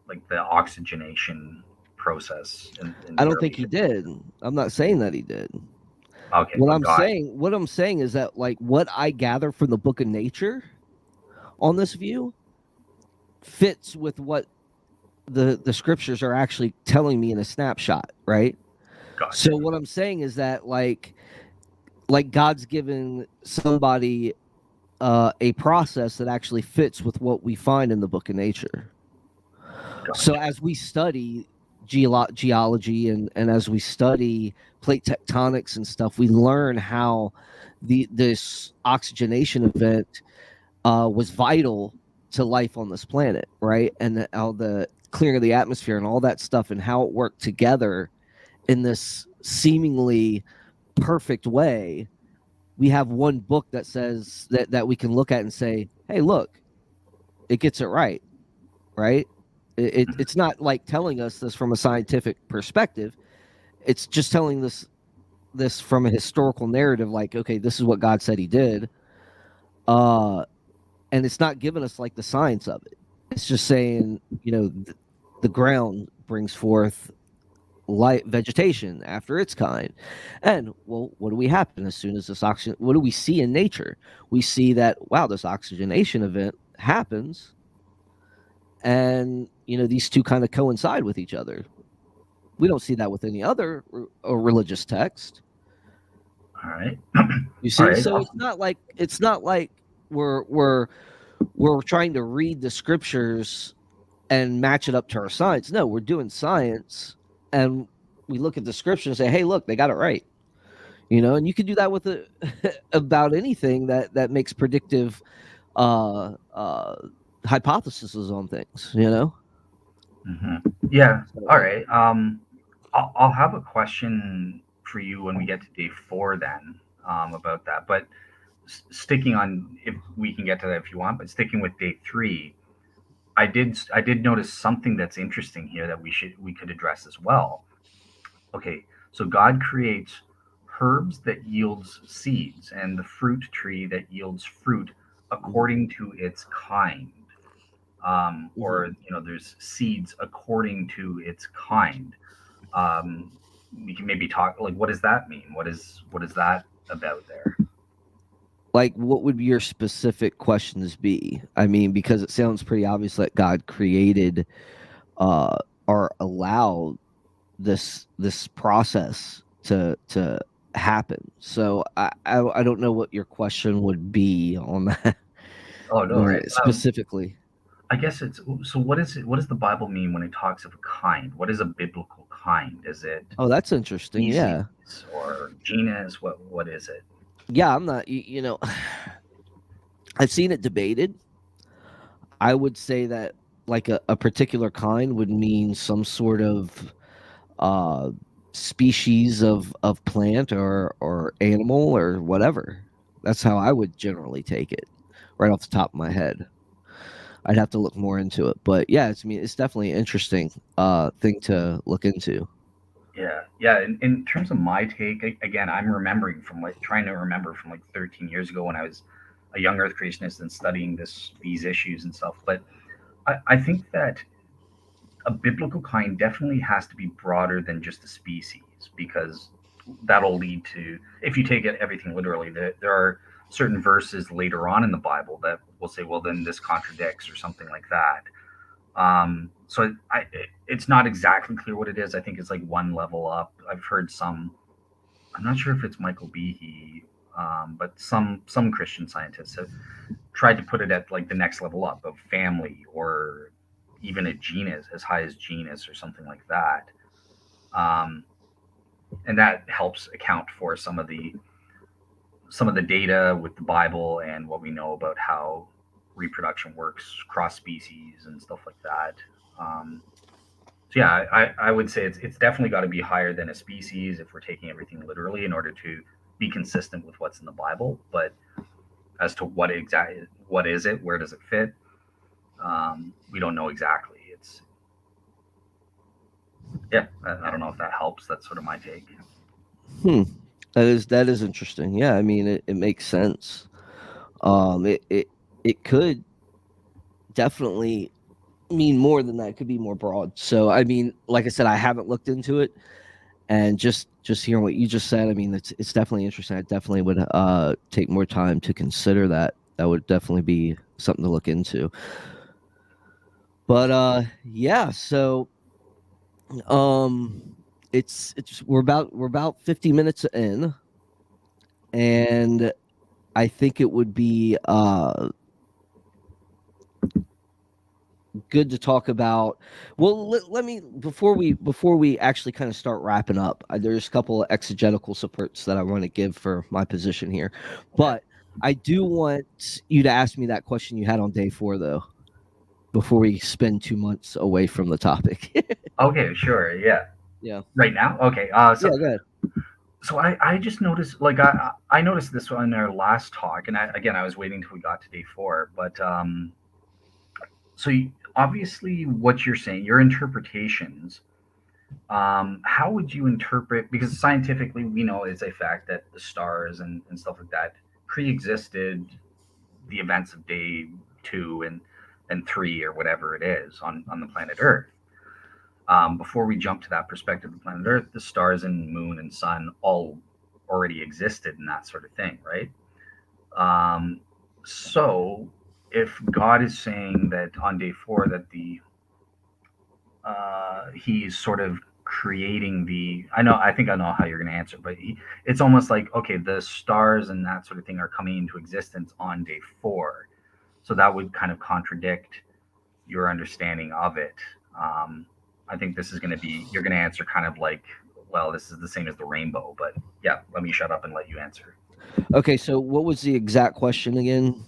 like the oxygenation process in I the don't think early. he did. I'm not saying that he did. Okay, What but I'm God, saying, what I'm saying is that like what I gather from the book of nature on this view fits with what the scriptures are actually telling me in a snapshot, right? gotcha. So what I'm saying is that like God's given somebody a process that actually fits with what we find in the book of nature. So Gotcha. as we study geology and as we study plate tectonics and stuff, we learn how this oxygenation event was vital to life on this planet, right? And how the clearing of the atmosphere and all that stuff and how it worked together in this seemingly perfect way. We have one book that says that we can look at and say, hey, look, it gets it right, right? Mhm. It's not like telling us this from a scientific perspective. It's just telling this from a historical narrative, like, okay, this is what God said he did. Uh, and it's not giving us like the science of it. It's just saying, the ground brings forth light vegetation after its kind. And well, what do we happen as soon as this oxygen? What do we see in nature? We see that wow, this oxygenation event happens, and these two kind of coincide with each other. We don't see that with any other religious text. All right. You All see, right. so Awesome. it's not like we're trying to read the scriptures and match it up to our science. No, we're doing science, and we look at the scripture and say, "Hey, look, they got it right." And you can do that with about anything that makes predictive uh, uh, hypotheses on things. Hmm. Yeah. All So right. I'll have a question for you when we get to day four then, about that. But sticking on, if we can get to that if you want, but sticking with day three, I did notice something that's interesting here that we could address as well. Okay, so God creates herbs that yields seeds and the fruit tree that yields fruit mhm, according to its kind. Or mhm. there's seeds according to its kind. Um, we can maybe talk like, what does that mean? What is that about there? Like, what would your specific questions be? I mean, because it sounds pretty obvious that God created uh, or allowed this process to happen. So I don't know what your question would be on that Oh no, right. specifically. I guess it's so. What is it? What does the Bible mean when it talks of a kind? What is a biblical kind? Is it Oh, that's interesting. species Yeah, or genus? What is it? yeah. I'm not. I've seen it debated. I would say that like a particular kind would mean some sort of uh species of plant or animal or whatever. That's how I would generally take it, right off the top of my head. I'd have to look more into it, but yeah, it's definitely an interesting thing to look into. Yeah. In terms of my take, again, I'm remembering from like trying to remember from like 13 years ago when I was a young Earth creationist and studying these issues and stuff. But I think that a biblical kind definitely has to be broader than just a species, because that'll lead to, if you take it everything literally, there are certain verses later on in the Bible that will say, well, then this contradicts or something like that. So it's not exactly clear what it is. I think it's like one level up. I've heard some. I'm not sure if it's Michael Behe, but some Christian scientists have tried to put it at like the next level up of family, or even a genus, as high as genus or something like that. Um, and that helps account for some of the data with the Bible and what we know about how reproduction works cross species and stuff like that. Um, so yeah, I would say it's definitely got to be higher than a species if we're taking everything literally in order to be consistent with what's in the Bible. But as to what is it, where does it fit, we don't know exactly. It's yeah, I don't know if that helps. That's sort of my take. Hmm. That is interesting. Yeah, I mean, it makes sense. It could definitely mean more than that. It could be more broad. So, I mean, like I said, I haven't looked into it, and just hearing what you just said, I mean, it's definitely interesting. I definitely would take more time to consider that. That would definitely be something to look into. But yeah, so um it's we're about 50 minutes in, and I think it would be good to talk about. Well, let me, before we actually kind of start wrapping up, there's a couple of exegetical supports that I want to give for my position here, Okay. but I do want you to ask me that question you had on day 4, though, before we spend 2 months away from the topic. Okay, sure. Yeah. Yeah. Right now. Okay. Yeah, go ahead. So I just noticed, like I noticed this on our last talk, and again I was waiting until we got to day 4, but so obviously what you're saying, your interpretations, how would you interpret, because scientifically we know it's a fact that the stars and stuff like that pre-existed the events of day 2 and 3 or whatever it is on the planet Earth. Before we jump to that perspective of planet Earth, the stars and moon and sun all already existed and that sort of thing, right? Um, so if God is saying that on day 4 that he's sort of creating I think I know how you're going to answer, but it's almost like, okay, the stars and that sort of thing are coming into existence on day 4, so that would kind of contradict your understanding of it. I think this is going to be, you're going to answer kind of like, well, this is the same as the rainbow, but yeah, let me shut up and let you answer. Okay, so what was the exact question again?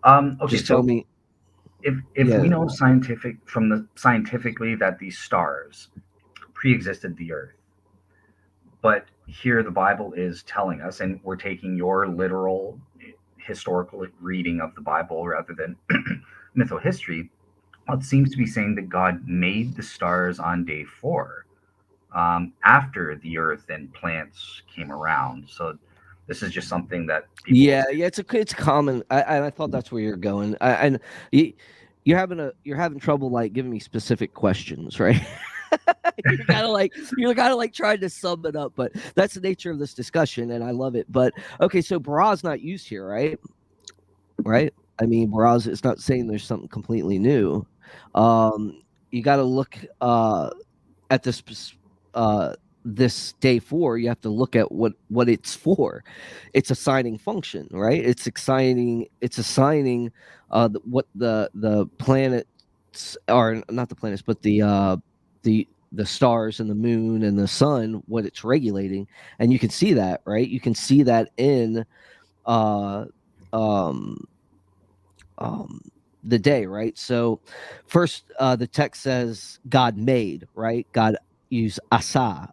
Okay, Just tell so me. if Yeah. we know scientifically that these stars pre-existed the Earth, but here the Bible is telling us, and we're taking your literal historical reading of the Bible rather than mythohistory. Well, it seems to be saying that God made the stars on day 4, after the Earth and plants came around. So this is just something that people will Yeah, say. yeah, it's common. I thought that's where you're going. And you, you're having trouble like giving me specific questions, right? You're kind of like trying to sum it up, but that's the nature of this discussion, and I love it. But okay, so Bara's not used here, right? Right? I mean, Bara's, it's not saying there's something completely new. You got to look at this day 4. You have to look at what it's for. It's assigning function, right? It's assigning what the planets are, not the planets, but the stars and the moon and the sun, what it's regulating. And you can see that, right? You can see that in uh um um the day, right? So first, the text says God made, right? God used asha,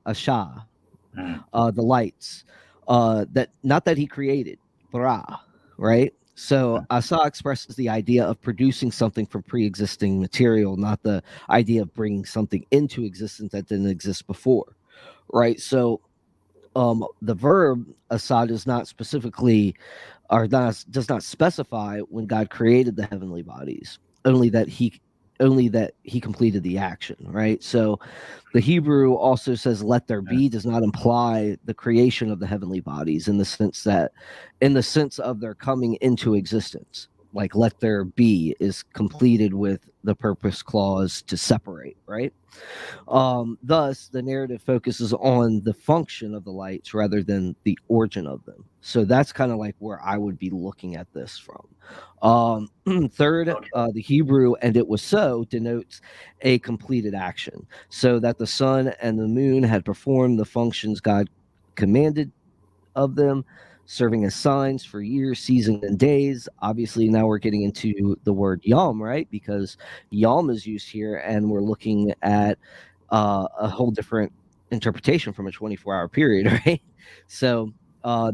Mm, the lights, that not that he created, bara, right? So mm, asa expresses the idea of producing something from pre-existing material, not the idea of bringing something into existence that didn't exist before. right? So the verb asad is not specifically, or not, does not specify when God created the heavenly bodies, only that he completed the action, right? So the Hebrew also says "let there Yeah. be" does not imply the creation of the heavenly bodies in the sense of their coming into existence. Like "let there be" is completed with the purpose clause to separate, right? Thus, the narrative focuses on the function of the lights rather than the origin of them. So that's kind of like where I would be looking at this from. Third, Okay. the Hebrew "and it was so" denotes a completed action, so that the sun and the moon had performed the functions God commanded of them, serving as signs for years, seasons, and days. Obviously, now we're getting into the word yom, right? Because yom is used here, and we're looking at a whole different interpretation from a 24-hour period, right? So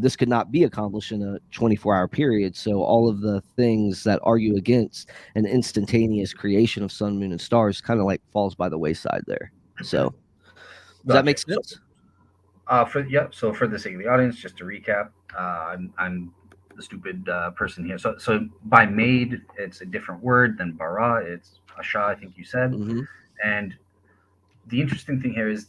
this could not be accomplished in a 24-hour period. So all of the things that argue against an instantaneous creation of sun, moon, and stars kind of like falls by the wayside there. So does that Gotcha. make So, sense? so for the sake of the audience, just to recap, I'm the stupid person here. So by made, it's a different word than bara. It's asha, I think you said. Mm-hmm. And the interesting thing here is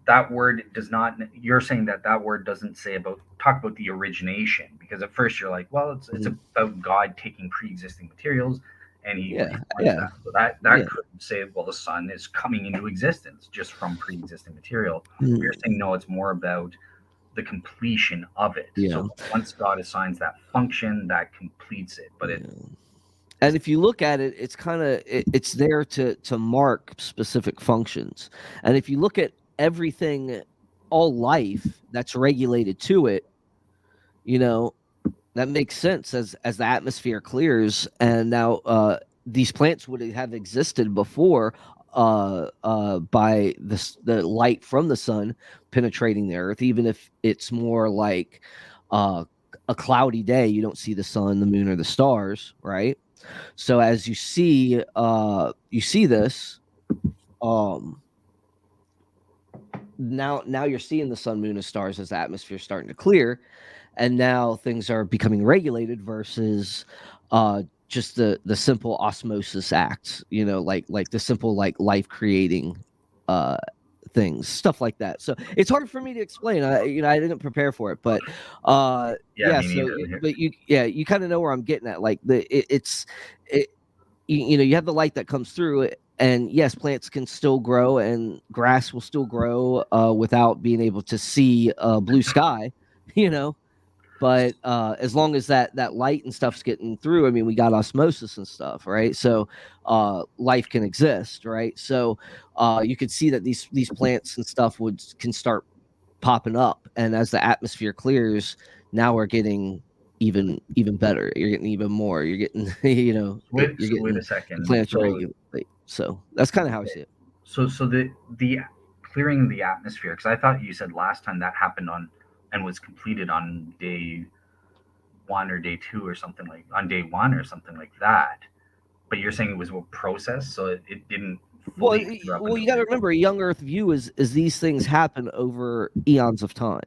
that word does not. You're saying that that word doesn't say about talk about the origination, because at first you're like, well, it's Mm-hmm. about God taking pre-existing materials and he Yeah, reforms yeah, that. So that yeah. could say, well, the sun is coming into existence just from pre-existing material. But you're Mm, saying no, it's more about the completion of it. yeah, So once God assigns that function, that completes it. But it yeah. And is if you look at it, it's kind of it's there to mark specific functions. And if you look at everything, all life that's regulated to it, you know, that makes sense as the atmosphere clears, and now these plants would have existed before by the light from the sun penetrating the earth, even if it's more like uh, a cloudy day. You don't see the sun, the moon, or the stars, right? So as you see this, um, now you're seeing the sun, moon, and stars as the atmosphere starting to clear, and now things are becoming regulated versus just the simple osmosis acts, like the simple like life creating uh things, stuff like that. So it's hard for me to explain. I didn't prepare for it, but yeah, yeah. me So neither. but you kind of know where I'm getting at. Like it you have the light that comes through it, and yes, plants can still grow and grass will still grow without being able to see blue sky, you know. But as long as that light and stuff's getting through, I mean, we got osmosis and stuff, right? So life can exist, right? So you could see that these plants and stuff would can start popping up, and as the atmosphere clears, now we're getting even better. You're getting even more. You're getting you're So wait getting a the second. plants regulate. So that's kind of how I see it. So the clearing the atmosphere, because I thought you said last time that happened on and was completed on day one or day two or something, like on day one or something like that. But you're saying it was a process, so it didn't Well, fully clear up well, you until got to day. remember, a young Earth view is these things happen over eons of time,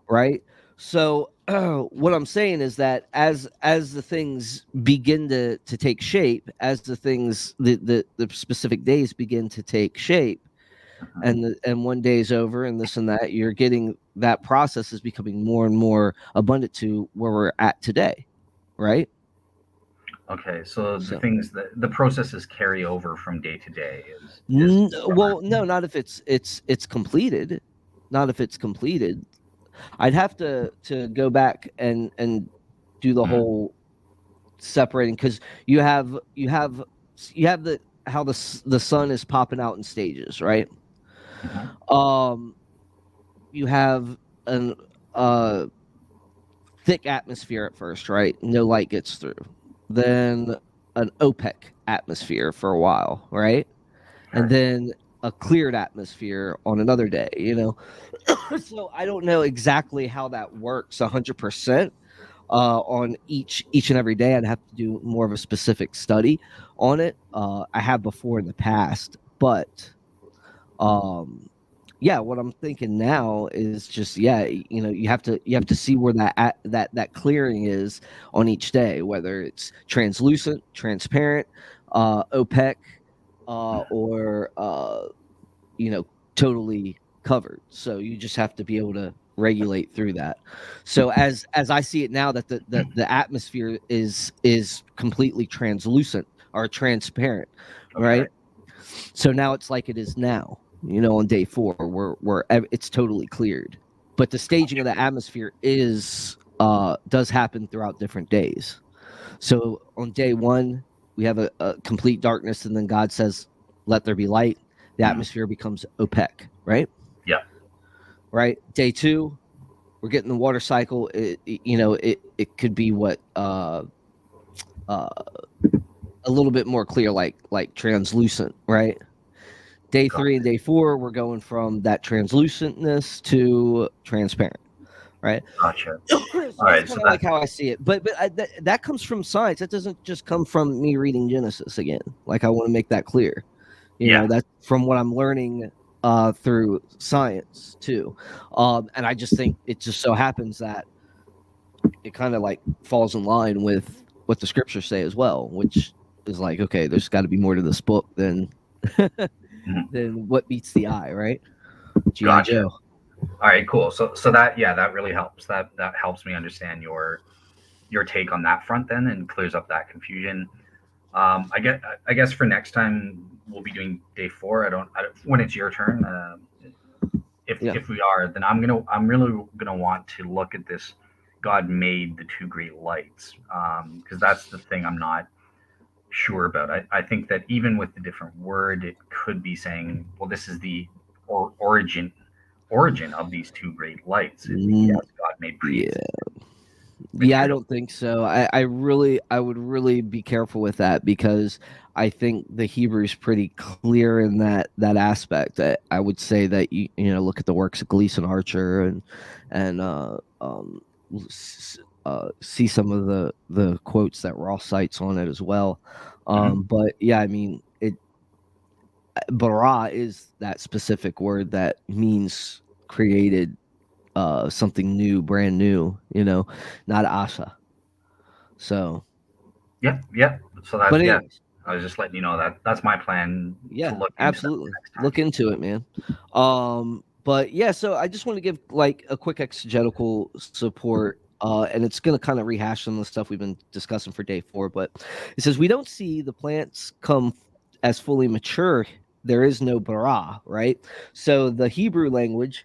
right? So what I'm saying is that as the things begin to take shape, as the things the specific days begin to take shape, Mhm. and one day is over, and this and that, you're getting that process is becoming more and more abundant to where we're at today, right? Okay, so the So. things that the processes carry over from day to day is what I'm Well, no, asking. not if it's completed. Not if it's completed. I'd have to go back and do the Mhm. whole separating, because you have the how the sun is popping out in stages, right? Mhm. Um, you have an uh thick atmosphere at first, right? No light gets through. Then an OPEC atmosphere for a while, right? And Sure. then a cleared atmosphere on another day, So I don't know exactly how that works 100% on each and every day. I'd have to do more of a specific study on it. I have before in the past, but um, yeah, what I'm thinking now is just, yeah, you have to see where that clearing is on each day, whether it's translucent, transparent, opaque, or totally covered. So you just have to be able to regulate through that. So as I see it now, that the atmosphere is completely translucent or transparent, Okay. right? So now it's like it is now, on day 4, where it's totally cleared. But the staging of the atmosphere does happen throughout different days. So on day 1, we have a complete darkness, and then God says, "Let there be light." The Mhm. atmosphere becomes opaque, right? Yeah. Right. Day 2, we're getting the water cycle. It could be uh, a little bit more clear, like translucent, right? Day 3 and Gotcha. day 4, we're going from that translucentness to transparent, right? Gotcha. So All that's right. So kind of that. like how I see it. But that comes from science. That doesn't just come from me reading Genesis again. Like, I want to make that clear. Yeah. That's from what I'm learning through science too. And I just think it just so happens that it kind of like falls in line with what the scriptures say as well, which is like, okay, there's got to be more to this book than Mhm. than what meets the eye, right? GI Gotcha. Joe. All right. Cool. So that, yeah, that really helps. That helps me understand your take on that front then, and clears up that confusion. I guess for next time we'll be doing day 4. I don't when it's your turn. If Yeah. if we are, then I'm really gonna want to look at this. God made the two great lights, because that's the thing I'm not sure about. I think that even with the different word, it could be saying, well, this is the origin of these two great lights. Mm, Yes, God made yeah. pre-existing Yeah, I material. don't think so. I would really be careful with that, because I think the Hebrew is pretty clear in that aspect. I would say that look at the works of Gleason Archer, and see some of the quotes that Ross cites on it as well. Hmm. But yeah, I mean, it bara is that specific word that means created, something new, brand new, not Asa. So, Yeah, yeah. So but that, yeah, anyways, I was just letting you know that that's my plan to yeah, look into that absolutely. next time. Look into it, man. But yeah, so I just want to give like a quick exegetical support. And it's going to kind of rehash some of the stuff we've been discussing for day 4. But it says we don't see the plants come as fully mature. There is no bara, right? So the Hebrew language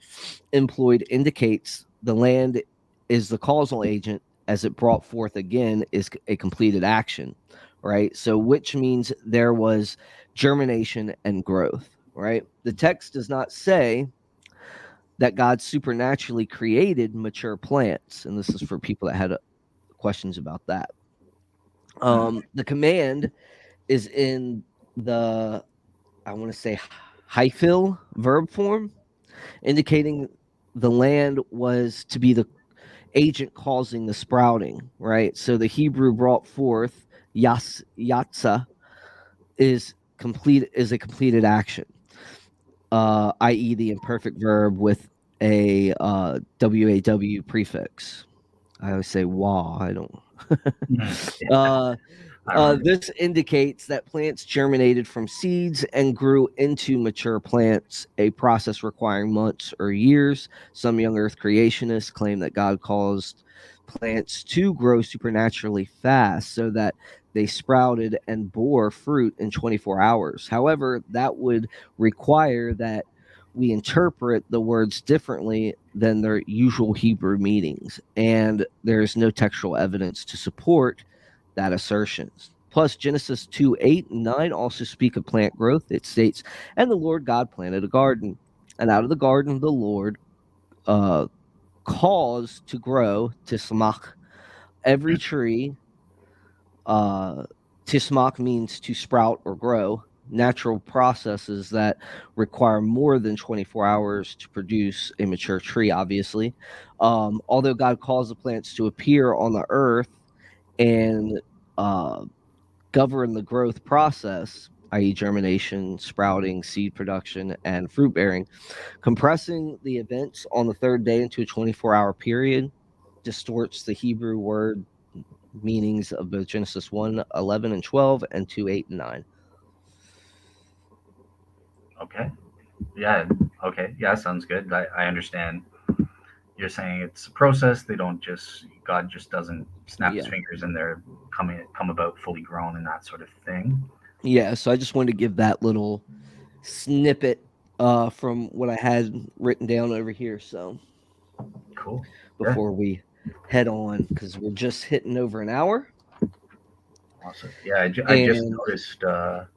employed indicates the land is the causal agent, as it brought forth again is a completed action, right? So which means there was germination and growth, right? The text does not say that God supernaturally created mature plants, and this is for people that had questions about that. Mhm. The command is in the, I want to say, hyphil verb form, indicating the land was to be the agent causing the sprouting, right? So the Hebrew brought forth yatsa is a completed action, i.e., the imperfect verb with a waw prefix. I always say "wa." I don't. Mhm. Yeah, uh, I remember. this indicates that plants germinated from seeds and grew into mature plants, a process requiring months or years. Some young Earth creationists claim that God caused plants to grow supernaturally fast so that they sprouted and bore fruit in 24 hours. However, that would require that we interpret the words differently than their usual Hebrew meanings, and there's no textual evidence to support that assertion. Plus, Genesis 2:8 and 9 also speak of plant growth. It states, "And the Lord God planted a garden, and out of the garden the Lord uh, caused to grow tismach, every tree." Uh, Tismach means to sprout or grow. Natural processes that require more than 24 hours to produce a mature tree, obviously. Although God caused the plants to appear on the earth and uh, govern the growth process, i.e., germination, sprouting, seed production, and fruit bearing. Compressing the events on the third day into a 24-hour period distorts the Hebrew word meanings of both Genesis 1:11 and 12 and 2:8 and 9. Okay. Yeah. Okay. Yeah. Sounds good. I understand. You're saying it's a process. They don't just God just doesn't snap his Yeah. fingers and they're come about fully grown and that sort of thing. Yeah. So I just wanted to give that little snippet from what I had written down over here. So Cool. Yeah. before we head on, because we're just hitting over an hour. Awesome. Yeah. I just And noticed the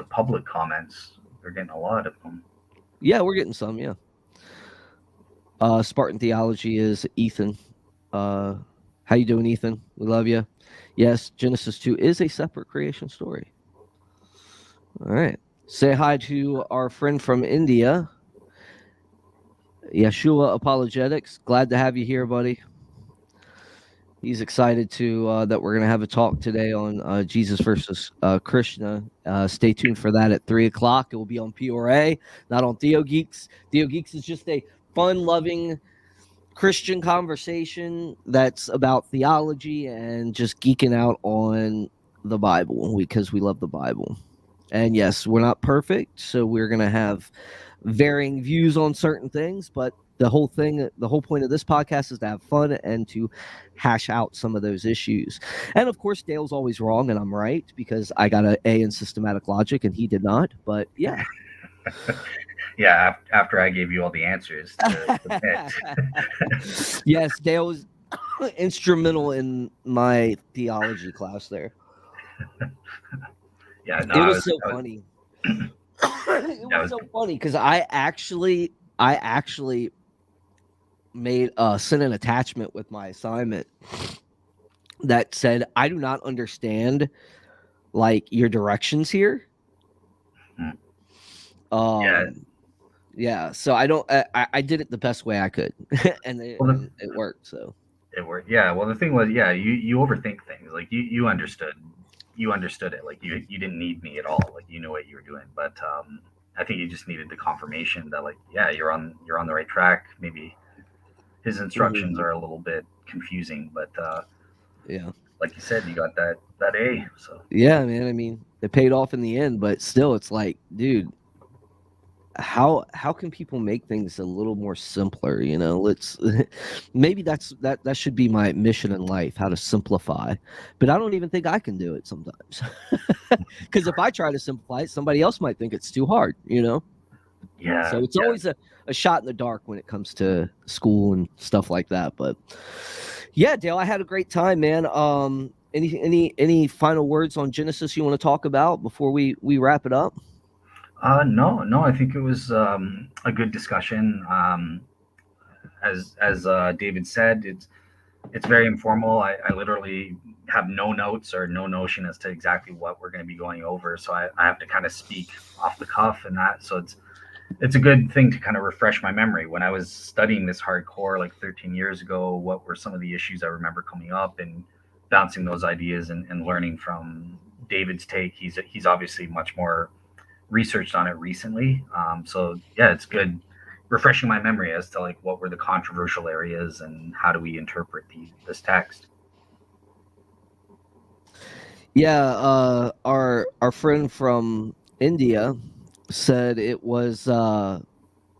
public comments. They're getting a lot of them. yeah, we're getting some. Yeah. Spartan Theology is Ethan. How you doing, Ethan? We love you. Yes, Genesis 2 is a separate creation story. All right. Say hi to our friend from India, Yeshua Apologetics. Glad to have you here, buddy. He's excited to that we're going to have a talk today on Jesus versus Krishna. Stay tuned for that at 3 o'clock. It will be on PorA, not on TheoGeeks. TheoGeeks is just a fun-loving Christian conversation that's about theology and just geeking out on the Bible because we love the Bible. And yes, we're not perfect, so we're going to have varying views on certain things, but the whole point of this podcast is to have fun and to hash out some of those issues. And of course, Dale's always wrong and I'm right because I got an A in systematic logic and he did not. But yeah. Yeah. After I gave you all the answers to submit. Yes, Dale was instrumental in my theology class there. Yeah. No. It I was was. so I was. funny. It I was was. so funny because I actually made sent an attachment with my assignment that said I do not understand like your directions here. Hmm. Yeah. Um yeah, so I don't I did it the best way I could and Well, it worked. So it worked. Yeah. Well, the thing was, yeah, you overthink things. Like you understood it. Like you didn't need me at all. Like you knew what you were doing. But I think you just needed the confirmation that like, yeah, you're on the right track. Maybe his mhm, instructions are a little bit confusing, but yeah. like you said, you got that A. So Yeah, man. I mean, it paid off in the end, but still it's like, dude, how can people make things a little more simpler, let's maybe that should be my mission in life, how to simplify, but I don't even think I can do it sometimes. Because if I try to simplify it, somebody else might think it's too hard. yeah, So it's yeah. always a shot in the dark when it comes to school and stuff like that. But yeah, Dale, I had a great time, man. Any final words on Genesis you want to talk about before we wrap it up? No, no. I think it was a good discussion. As David said, it's very informal. I literally have no notes or no notion as to exactly what we're going to be going over, so I have to kind of speak off the cuff and that. So it's a good thing to kind of refresh my memory. When I was studying this hardcore like 13 years ago, what were some of the issues I remember coming up and bouncing those ideas and learning from David's take. He's obviously much more researched on it recently. So yeah, it's good refreshing my memory as to like what were the controversial areas and how do we interpret this text. Yeah, our friend from India said it was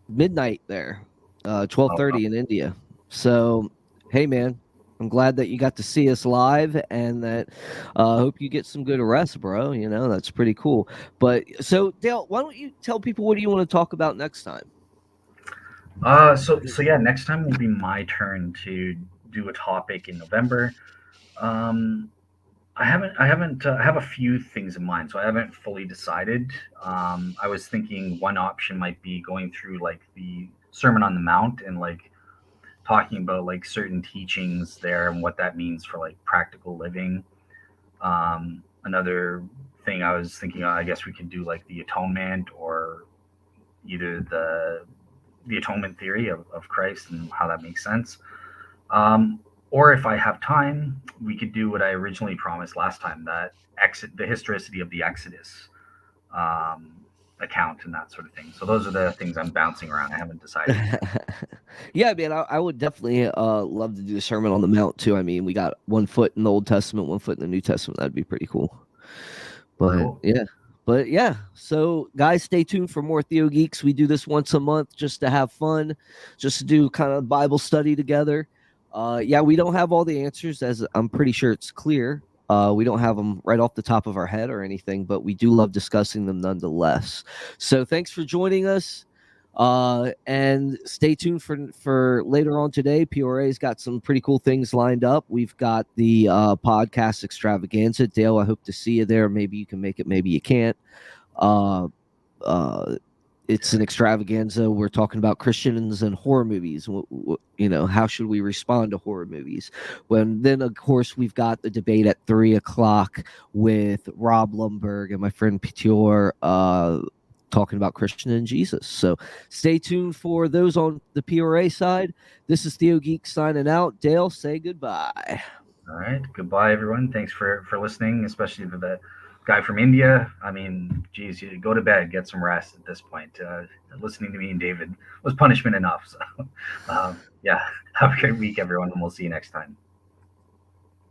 midnight there, Oh, 12:30 in India. So, hey man, I'm glad that you got to see us live, and that hope you get some good rest, bro. That's pretty cool. But so Dale, why don't you tell people what do you want to talk about next time? so yeah, next time will be my turn to do a topic in November. Um, I have a few things in mind, so I haven't fully decided. I was thinking one option might be going through like the Sermon on the Mount and like talking about like certain teachings there and what that means for like practical living. Another thing I was thinking, I guess we could do like the atonement or either the atonement theory of Christ and how that makes sense. Um, or if I have time, we could do what I originally promised last time, that the historicity of the Exodus. um, account and that sort of thing. So those are the things I'm bouncing around. I haven't decided yet. Yeah, man, I would definitely love to do the Sermon on the Mount too. I mean, we got 1 foot in the Old Testament, 1 foot in the New Testament. That'd be pretty cool. But Cool. yeah. But yeah, so guys, stay tuned for more Theo Geeks. We do this once a month just to have fun, just to do kind of Bible study together. Yeah, we don't have all the answers, as I'm pretty sure it's clear. We don't have them right off the top of our head or anything, but we do love discussing them nonetheless. So thanks for joining us. And stay tuned for later on today. PorA's got some pretty cool things lined up. We've got the podcast extravaganza. Dale, I hope to see you there. Maybe you can make it, maybe you can't. Uh, uh, it's an extravaganza. We're talking about Christians and horror movies. How should we respond to horror movies? When then, of course, we've got the debate at 3 o'clock with Rob Lumberg and my friend Peter, talking about Christian and Jesus. So stay tuned for those on the PRA side. This is TheoGeeks signing out. Dale, say goodbye. All right. Goodbye, everyone. Thanks for listening, especially for the guy from India. I mean, geez, you go to bed, get some rest at this point. Listening to me and David was punishment enough. So, yeah, have a great week, everyone, and we'll see you next time.